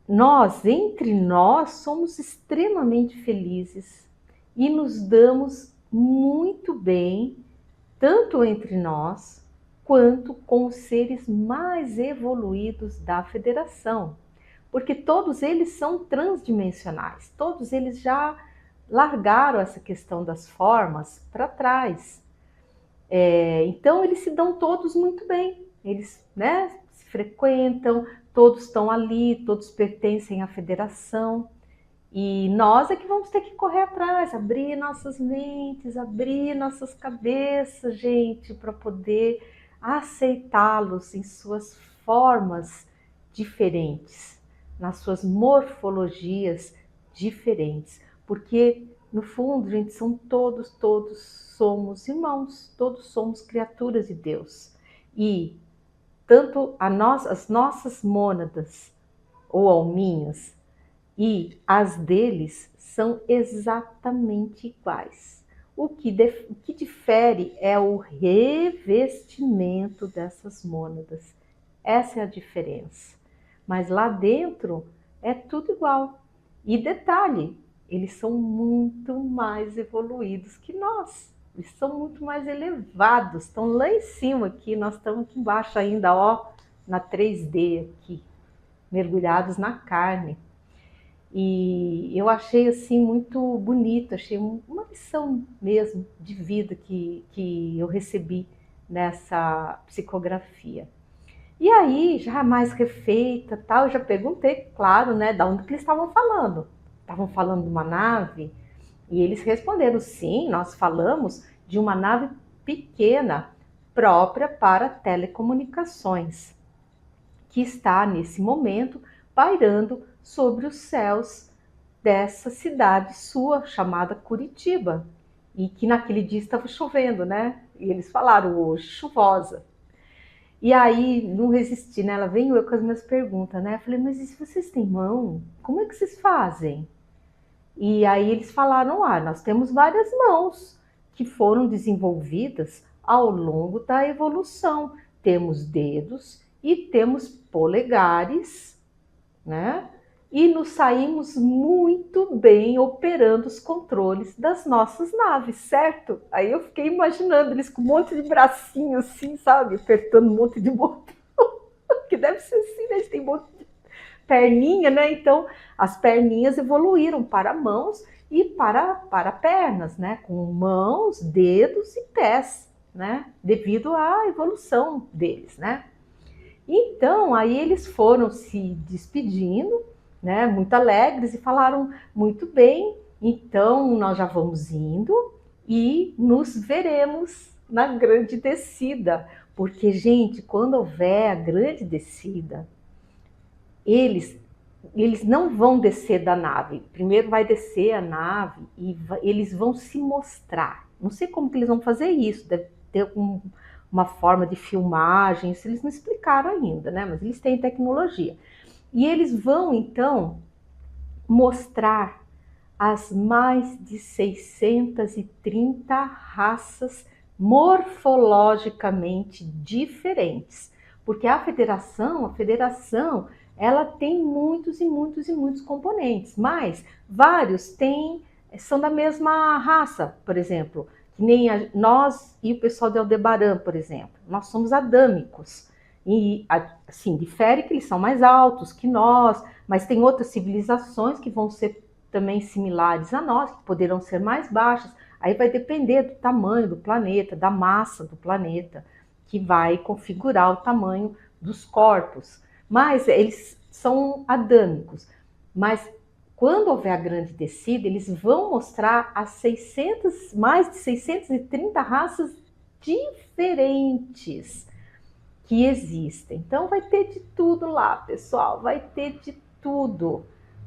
nós, entre nós, somos extremamente felizes e nos damos muito bem, tanto entre nós, quanto com os seres mais evoluídos da Federação. Porque todos eles são transdimensionais, todos eles já largaram essa questão das formas para trás. Então eles se dão todos muito bem, eles, né, se frequentam, todos estão ali, todos pertencem à federação. E nós é que vamos ter que correr atrás, abrir nossas mentes, abrir nossas cabeças, gente, para poder aceitá-los em suas formas diferentes, nas suas morfologias diferentes. Porque, no fundo, gente, todos somos irmãos, todos somos criaturas de Deus. E tanto as nossas mônadas ou alminhas e as deles são exatamente iguais. O que difere é o revestimento dessas mônadas. Essa é a diferença. Mas lá dentro é tudo igual. E detalhe, eles são muito mais evoluídos que nós. Eles são muito mais elevados, estão lá em cima aqui, nós estamos aqui embaixo ainda, ó, na 3D aqui, mergulhados na carne. E eu achei assim muito bonito, achei uma lição mesmo de vida que eu recebi nessa psicografia. E aí, já mais refeita, tal, eu já perguntei, claro, né, de onde que eles estavam falando. Estavam falando de uma nave? E eles responderam, sim, nós falamos de uma nave pequena, própria para telecomunicações, que está, nesse momento, pairando sobre os céus dessa cidade sua, chamada Curitiba. E que naquele dia estava chovendo, né? E eles falaram, hoje chuvosa. E aí, não resisti, né? Ela veio eu com as minhas perguntas, né? Eu falei, mas e se vocês têm mão? Como é que vocês fazem? E aí eles falaram, nós temos várias mãos que foram desenvolvidas ao longo da evolução. Temos dedos e temos polegares, né? E nos saímos muito bem operando os controles das nossas naves, certo? Aí eu fiquei imaginando eles com um monte de bracinho assim, sabe? Apertando um monte de botão. Que deve ser assim, né? Eles têm um monte de perninha, né? Então, as perninhas evoluíram para mãos e para pernas, né? Com mãos, dedos e pés, né? Devido à evolução deles, né? Então, aí eles foram se despedindo, né? Muito alegres e falaram, muito bem, então nós já vamos indo e nos veremos na grande descida. Porque, gente, quando houver a grande descida, eles não vão descer da nave. Primeiro vai descer a nave e eles vão se mostrar. Não sei como que eles vão fazer isso, deve ter uma forma de filmagem, isso eles não explicaram ainda, né? Mas eles têm tecnologia. E eles vão, então, mostrar as mais de 630 raças morfologicamente diferentes. Porque a federação, ela tem muitos e muitos e muitos componentes, mas vários são da mesma raça, por exemplo, que nem nós e o pessoal de Aldebaran, por exemplo, nós somos adâmicos, e assim, difere que eles são mais altos que nós, mas tem outras civilizações que vão ser também similares a nós, que poderão ser mais baixas, Aí vai depender do tamanho do planeta, da massa do planeta, que vai configurar o tamanho dos corpos. Mas eles são adâmicos. Mas quando houver a grande descida, eles vão mostrar mais de 630 raças diferentes que existem. Então vai ter de tudo lá, pessoal, vai ter de tudo.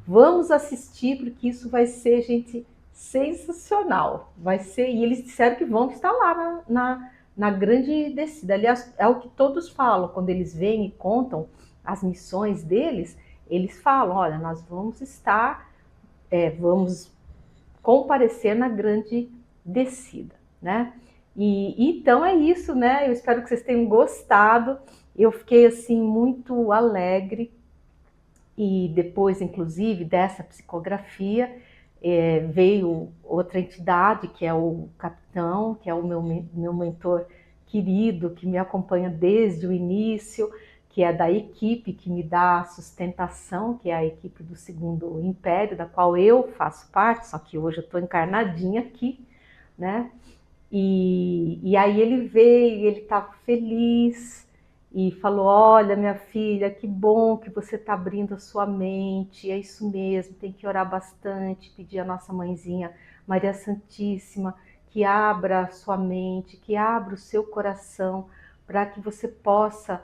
Vamos assistir, porque isso vai ser, gente, sensacional. Vai ser, e eles disseram que vão estar lá na grande descida. Aliás, é o que todos falam, quando eles vêm e contam as missões deles, eles falam, olha, nós vamos estar, vamos comparecer na grande descida, né? E então é isso, né? Eu espero que vocês tenham gostado. Eu fiquei assim muito alegre e depois, inclusive, dessa psicografia, veio outra entidade, que é o capitão, que é o meu mentor querido, que me acompanha desde o início, que é da equipe que me dá sustentação, que é a equipe do Segundo Império, da qual eu faço parte, só que hoje eu estou encarnadinha aqui, né? E aí ele veio, ele estava feliz e falou, olha minha filha, que bom que você está abrindo a sua mente, é isso mesmo, tem que orar bastante, pedir a nossa mãezinha Maria Santíssima que abra a sua mente, que abra o seu coração, para que você possa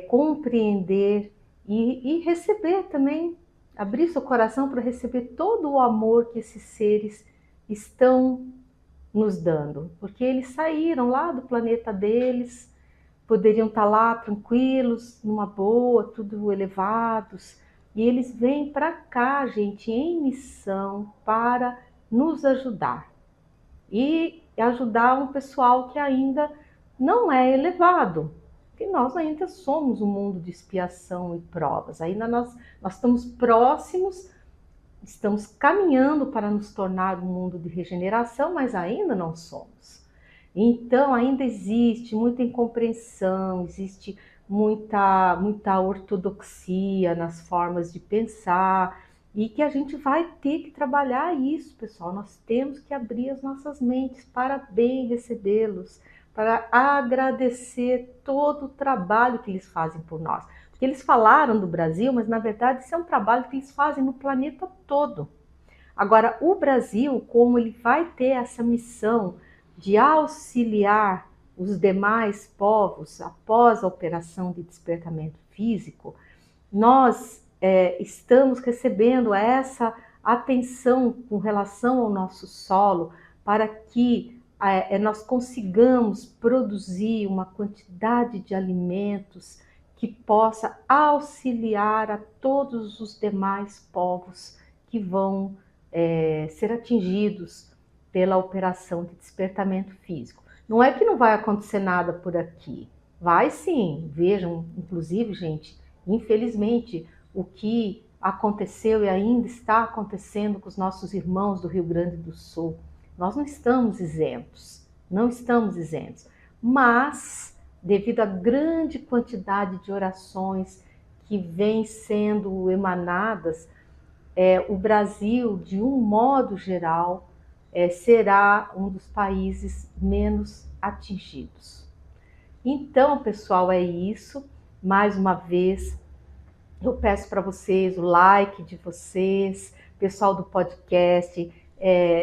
compreender e receber também, abrir seu coração para receber todo o amor que esses seres estão nos dando, porque eles saíram lá do planeta deles, poderiam estar lá tranquilos, numa boa, tudo elevados, e eles vêm para cá, gente, em missão para nos ajudar e ajudar um pessoal que ainda não é elevado, porque nós ainda somos um mundo de expiação e provas, ainda nós estamos próximos. Estamos caminhando para nos tornar um mundo de regeneração, mas ainda não somos. Então, ainda existe muita incompreensão, existe muita ortodoxia nas formas de pensar, e que a gente vai ter que trabalhar isso, pessoal. Nós temos que abrir as nossas mentes para bem recebê-los, para agradecer todo o trabalho que eles fazem por nós. Eles falaram do Brasil, mas na verdade isso é um trabalho que eles fazem no planeta todo. Agora, o Brasil, como ele vai ter essa missão de auxiliar os demais povos após a operação de despertamento físico, nós estamos recebendo essa atenção com relação ao nosso solo para que nós consigamos produzir uma quantidade de alimentos que possa auxiliar a todos os demais povos que vão ser atingidos pela operação de despertamento físico. Não é que não vai acontecer nada por aqui, vai sim. Vejam, inclusive, gente, infelizmente, o que aconteceu e ainda está acontecendo com os nossos irmãos do Rio Grande do Sul. Nós não estamos isentos, mas devido à grande quantidade de orações que vêm sendo emanadas, o Brasil, de um modo geral, será um dos países menos atingidos. Então, pessoal, é isso. Mais uma vez, eu peço para vocês o like de vocês, pessoal do podcast,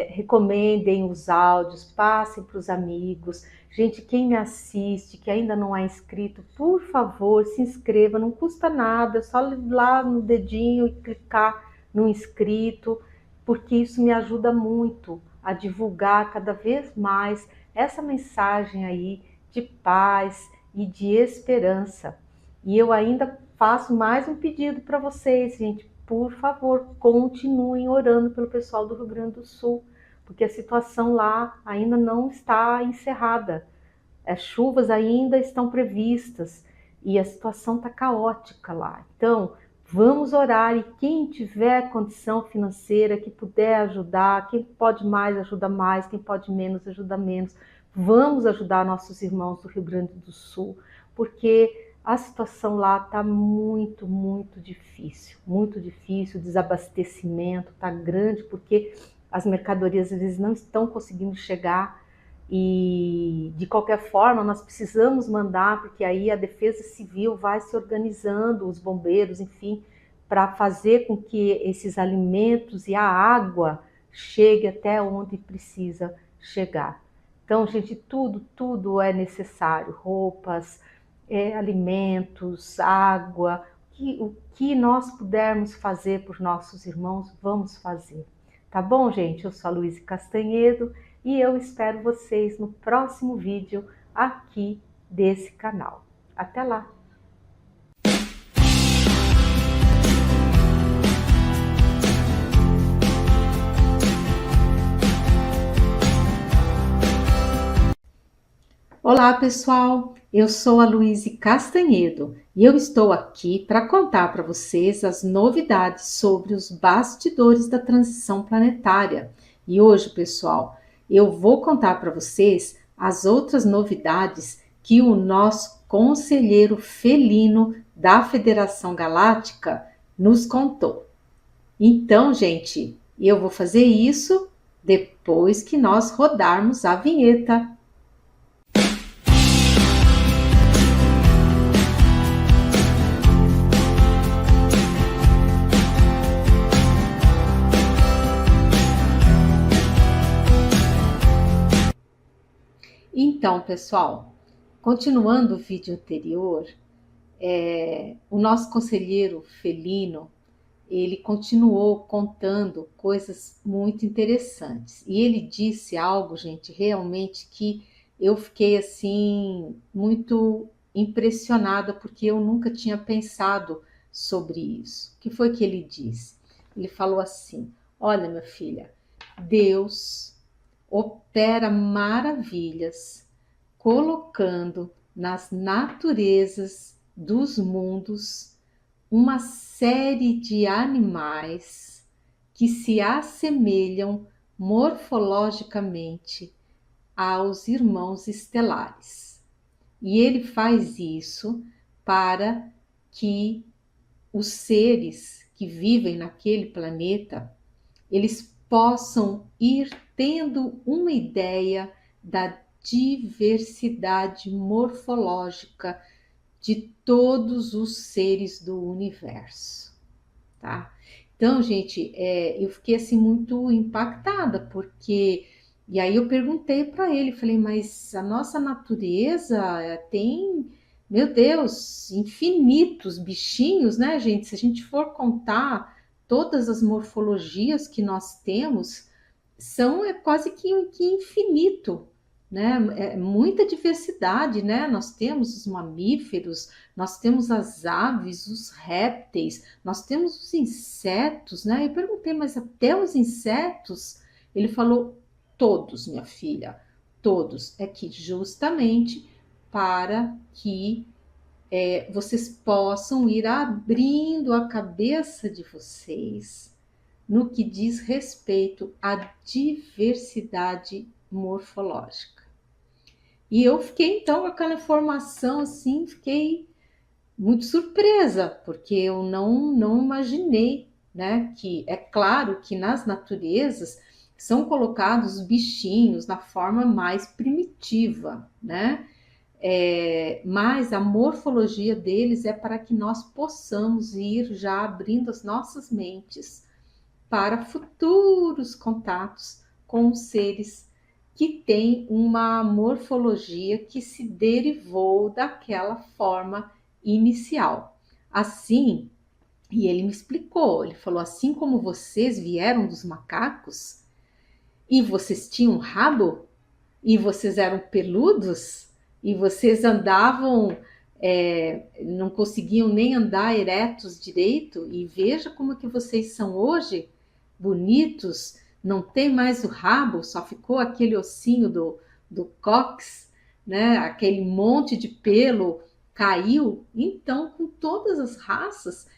recomendem os áudios, passem para os amigos. Gente, quem me assiste, que ainda não é inscrito, por favor, se inscreva, não custa nada, é só ir lá no dedinho e clicar no inscrito, porque isso me ajuda muito a divulgar cada vez mais essa mensagem aí de paz e de esperança. E eu ainda faço mais um pedido para vocês, gente, por favor, continuem orando pelo pessoal do Rio Grande do Sul, porque a situação lá ainda não está encerrada. As chuvas ainda estão previstas e a situação está caótica lá. Então, vamos orar, e quem tiver condição financeira, que puder ajudar, quem pode mais ajuda mais, quem pode menos ajuda menos. Vamos ajudar nossos irmãos do Rio Grande do Sul, porque a situação lá está muito difícil, o desabastecimento está grande, porque as mercadorias eles não estão conseguindo chegar e, de qualquer forma, nós precisamos mandar, porque aí a Defesa Civil vai se organizando, os bombeiros, enfim, para fazer com que esses alimentos e a água chegue até onde precisa chegar. Então, gente, tudo é necessário, roupas, alimentos, água, o que nós pudermos fazer por nossos irmãos, vamos fazer. Tá bom, gente? Eu sou a Luísa Castanhedo e eu espero vocês no próximo vídeo aqui desse canal. Até lá! Olá, pessoal! Eu sou a Luísa Castanhedo e eu estou aqui para contar para vocês as novidades sobre os bastidores da transição planetária. E hoje, pessoal, eu vou contar para vocês as outras novidades que o nosso conselheiro felino da Federação Galáctica nos contou. Então, gente, eu vou fazer isso depois que nós rodarmos a vinheta. Então, pessoal, continuando o vídeo anterior, o nosso conselheiro felino, ele continuou contando coisas muito interessantes. E ele disse algo, gente, realmente que eu fiquei assim muito impressionada, porque eu nunca tinha pensado sobre isso. O que foi que ele disse? Ele falou assim: olha, minha filha, Deus opera maravilhas, colocando nas naturezas dos mundos uma série de animais que se assemelham morfologicamente aos irmãos estelares. E ele faz isso para que os seres que vivem naquele planeta, eles possam ir tendo uma ideia da diversidade morfológica de todos os seres do universo, tá? Então, gente, eu fiquei assim muito impactada, porque... E aí eu perguntei para ele, falei, mas a nossa natureza tem, meu Deus, infinitos bichinhos, né, gente? Se a gente for contar todas as morfologias que nós temos, são quase que infinito, né? É muita diversidade, né? Nós temos os mamíferos, nós temos as aves, os répteis, nós temos os insetos, né? Eu perguntei, mas até os insetos? Ele falou, todos, minha filha, todos. É que justamente para que vocês possam ir abrindo a cabeça de vocês no que diz respeito à diversidade morfológica. E eu fiquei então com aquela informação assim, fiquei muito surpresa, porque eu não imaginei, né, que é claro que nas naturezas são colocados bichinhos na forma mais primitiva, né? Mas a morfologia deles é para que nós possamos ir já abrindo as nossas mentes para futuros contatos com seres que têm uma morfologia que se derivou daquela forma inicial. Assim, e ele me explicou, ele falou, assim como vocês vieram dos macacos e vocês tinham rabo e vocês eram peludos e vocês andavam, não conseguiam nem andar eretos direito, e veja como que vocês são hoje, bonitos, não tem mais o rabo, só ficou aquele ossinho do cóccix, né? Aquele monte de pelo caiu. Então, com todas as raças,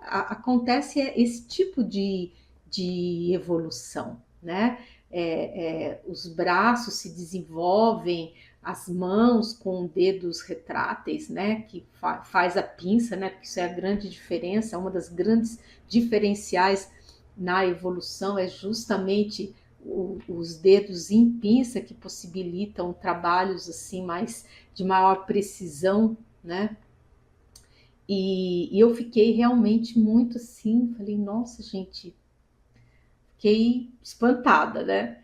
acontece esse tipo de evolução, né? Os braços se desenvolvem, as mãos com dedos retráteis, né? Que faz a pinça, né? Porque isso é a grande diferença, uma das grandes diferenciais na evolução é justamente os dedos em pinça que possibilitam trabalhos assim mais de maior precisão, né? E eu fiquei realmente muito assim, falei, nossa, gente, fiquei espantada, né?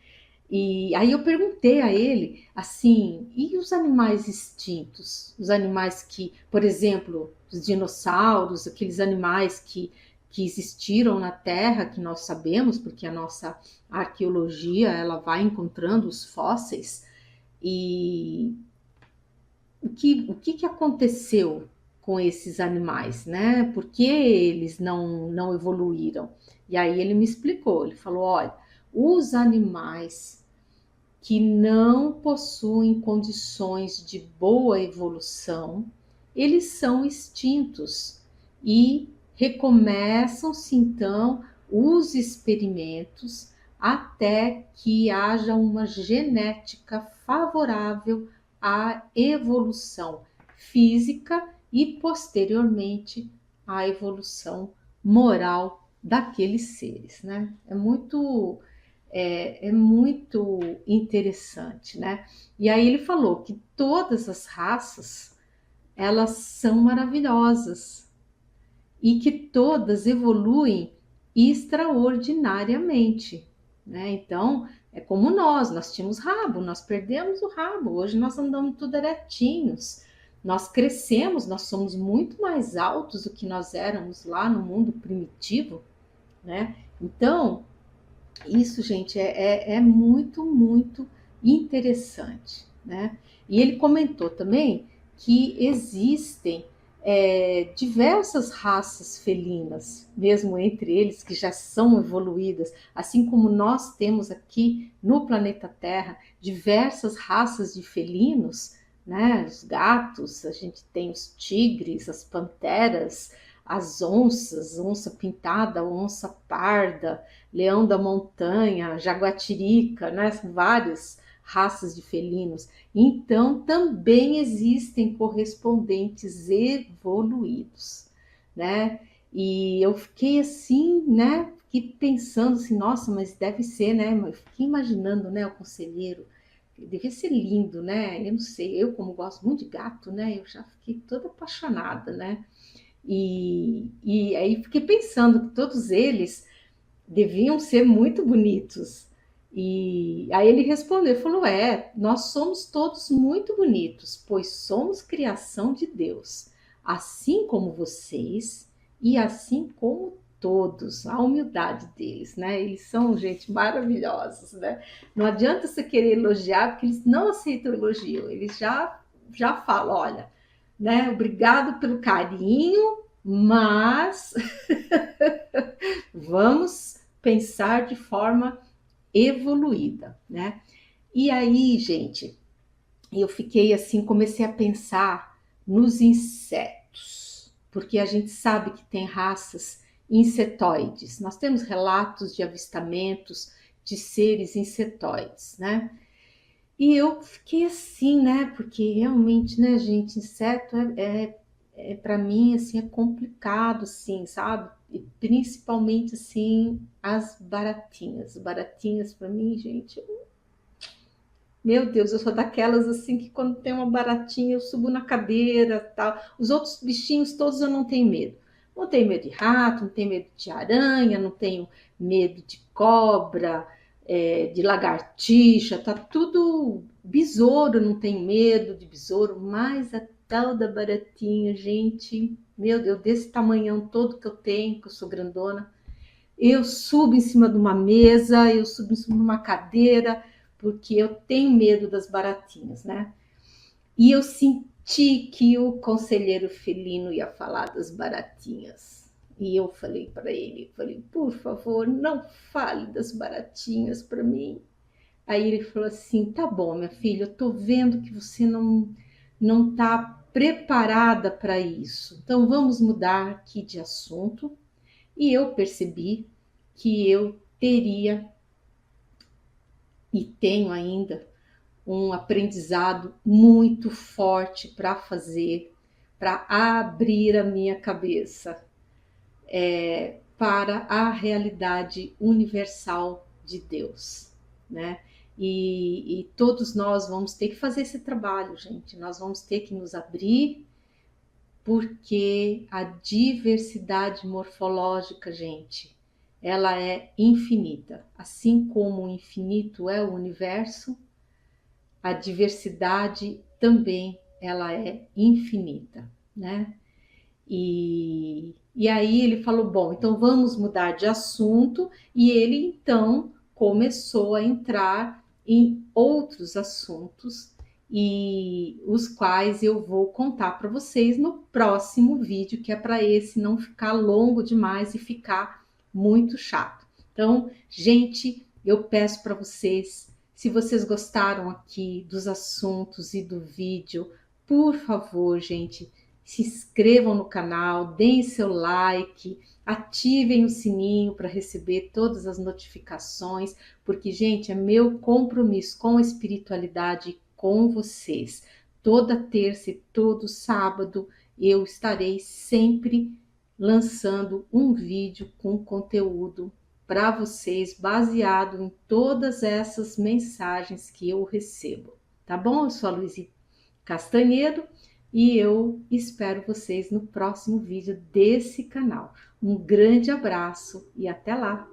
E aí eu perguntei a ele, assim, e os animais extintos? Os animais que, por exemplo, os dinossauros, aqueles animais que existiram na Terra, que nós sabemos, porque a nossa arqueologia, ela vai encontrando os fósseis, e o que aconteceu com esses animais, né? Por que eles não evoluíram? E aí ele me explicou, ele falou, olha, os animais que não possuem condições de boa evolução, eles são extintos e recomeçam-se então os experimentos até que haja uma genética favorável à evolução física e posteriormente à evolução moral daqueles seres, né? É muito interessante, né? E aí ele falou que todas as raças, elas são maravilhosas e que todas evoluem extraordinariamente, né? Então, é como nós tínhamos rabo, nós perdemos o rabo, hoje nós andamos tudo eretinhos, nós crescemos, nós somos muito mais altos do que nós éramos lá no mundo primitivo, né? Então, isso, gente, é muito, muito interessante, né? E ele comentou também que existem diversas raças felinas, mesmo entre eles que já são evoluídas, assim como nós temos aqui no planeta Terra diversas raças de felinos, né? Os gatos, a gente tem os tigres, as panteras, as onças, onça pintada, onça parda, leão da montanha, jaguatirica, né? São várias raças de felinos. Então, também existem correspondentes evoluídos, né? E eu fiquei assim, né? Fiquei pensando assim, nossa, mas deve ser, né? Eu fiquei imaginando, né? O conselheiro, devia ser lindo, né? Eu não sei, eu como gosto muito de gato, né? Eu já fiquei toda apaixonada, né? E aí fiquei pensando que todos eles deviam ser muito bonitos. E aí ele respondeu, falou, nós somos todos muito bonitos, pois somos criação de Deus, assim como vocês e assim como todos, a humildade deles, né? Eles são gente maravilhosos, né? Não adianta você querer elogiar, porque eles não aceitam elogio, eles já falam, olha, né? Obrigado pelo carinho, mas vamos pensar de forma evoluída, né? E aí, gente, eu fiquei assim, comecei a pensar nos insetos, porque a gente sabe que tem raças insetoides. Nós temos relatos de avistamentos de seres insetoides, né? E eu fiquei assim, né? Porque realmente, né, gente, inseto para mim assim é complicado, assim, sabe? E principalmente assim as baratinhas. Baratinhas para mim, gente, meu Deus, eu sou daquelas assim que quando tem uma baratinha eu subo na cadeira, tal. Os outros bichinhos todos eu não tenho medo. Não tenho medo de rato, não tenho medo de aranha, não tenho medo de cobra, de lagartixa, tá tudo besouro, não tenho medo de besouro, mas a tal da baratinha, gente, meu Deus, desse tamanhão todo que eu tenho, que eu sou grandona, eu subo em cima de uma mesa, eu subo em cima de uma cadeira, porque eu tenho medo das baratinhas, né? E eu senti que o conselheiro felino ia falar das baratinhas. E eu falei para ele, falei, por favor, não fale das baratinhas para mim. Aí ele falou assim, tá bom, minha filha, eu tô vendo que você não tá preparada para isso. Então vamos mudar aqui de assunto. E eu percebi que eu teria e tenho ainda um aprendizado muito forte para fazer, para abrir a minha cabeça, para a realidade universal de Deus, né? E todos nós vamos ter que fazer esse trabalho, gente. Nós vamos ter que nos abrir, porque a diversidade morfológica, gente, ela é infinita. Assim como o infinito é o universo, a diversidade também ela é infinita, né? E aí ele falou, bom, então vamos mudar de assunto, e ele então começou a entrar em outros assuntos, e os quais eu vou contar para vocês no próximo vídeo, que é para esse não ficar longo demais e ficar muito chato. Então, gente, eu peço para vocês, se vocês gostaram aqui dos assuntos e do vídeo, por favor, gente, se inscrevam no canal, deem seu like, ativem o sininho para receber todas as notificações, porque, gente, é meu compromisso com a espiritualidade e com vocês. Toda terça e todo sábado eu estarei sempre lançando um vídeo com conteúdo para vocês, baseado em todas essas mensagens que eu recebo. Tá bom? Eu sou a Luísa Castanhedo, e eu espero vocês no próximo vídeo desse canal. Um grande abraço e até lá!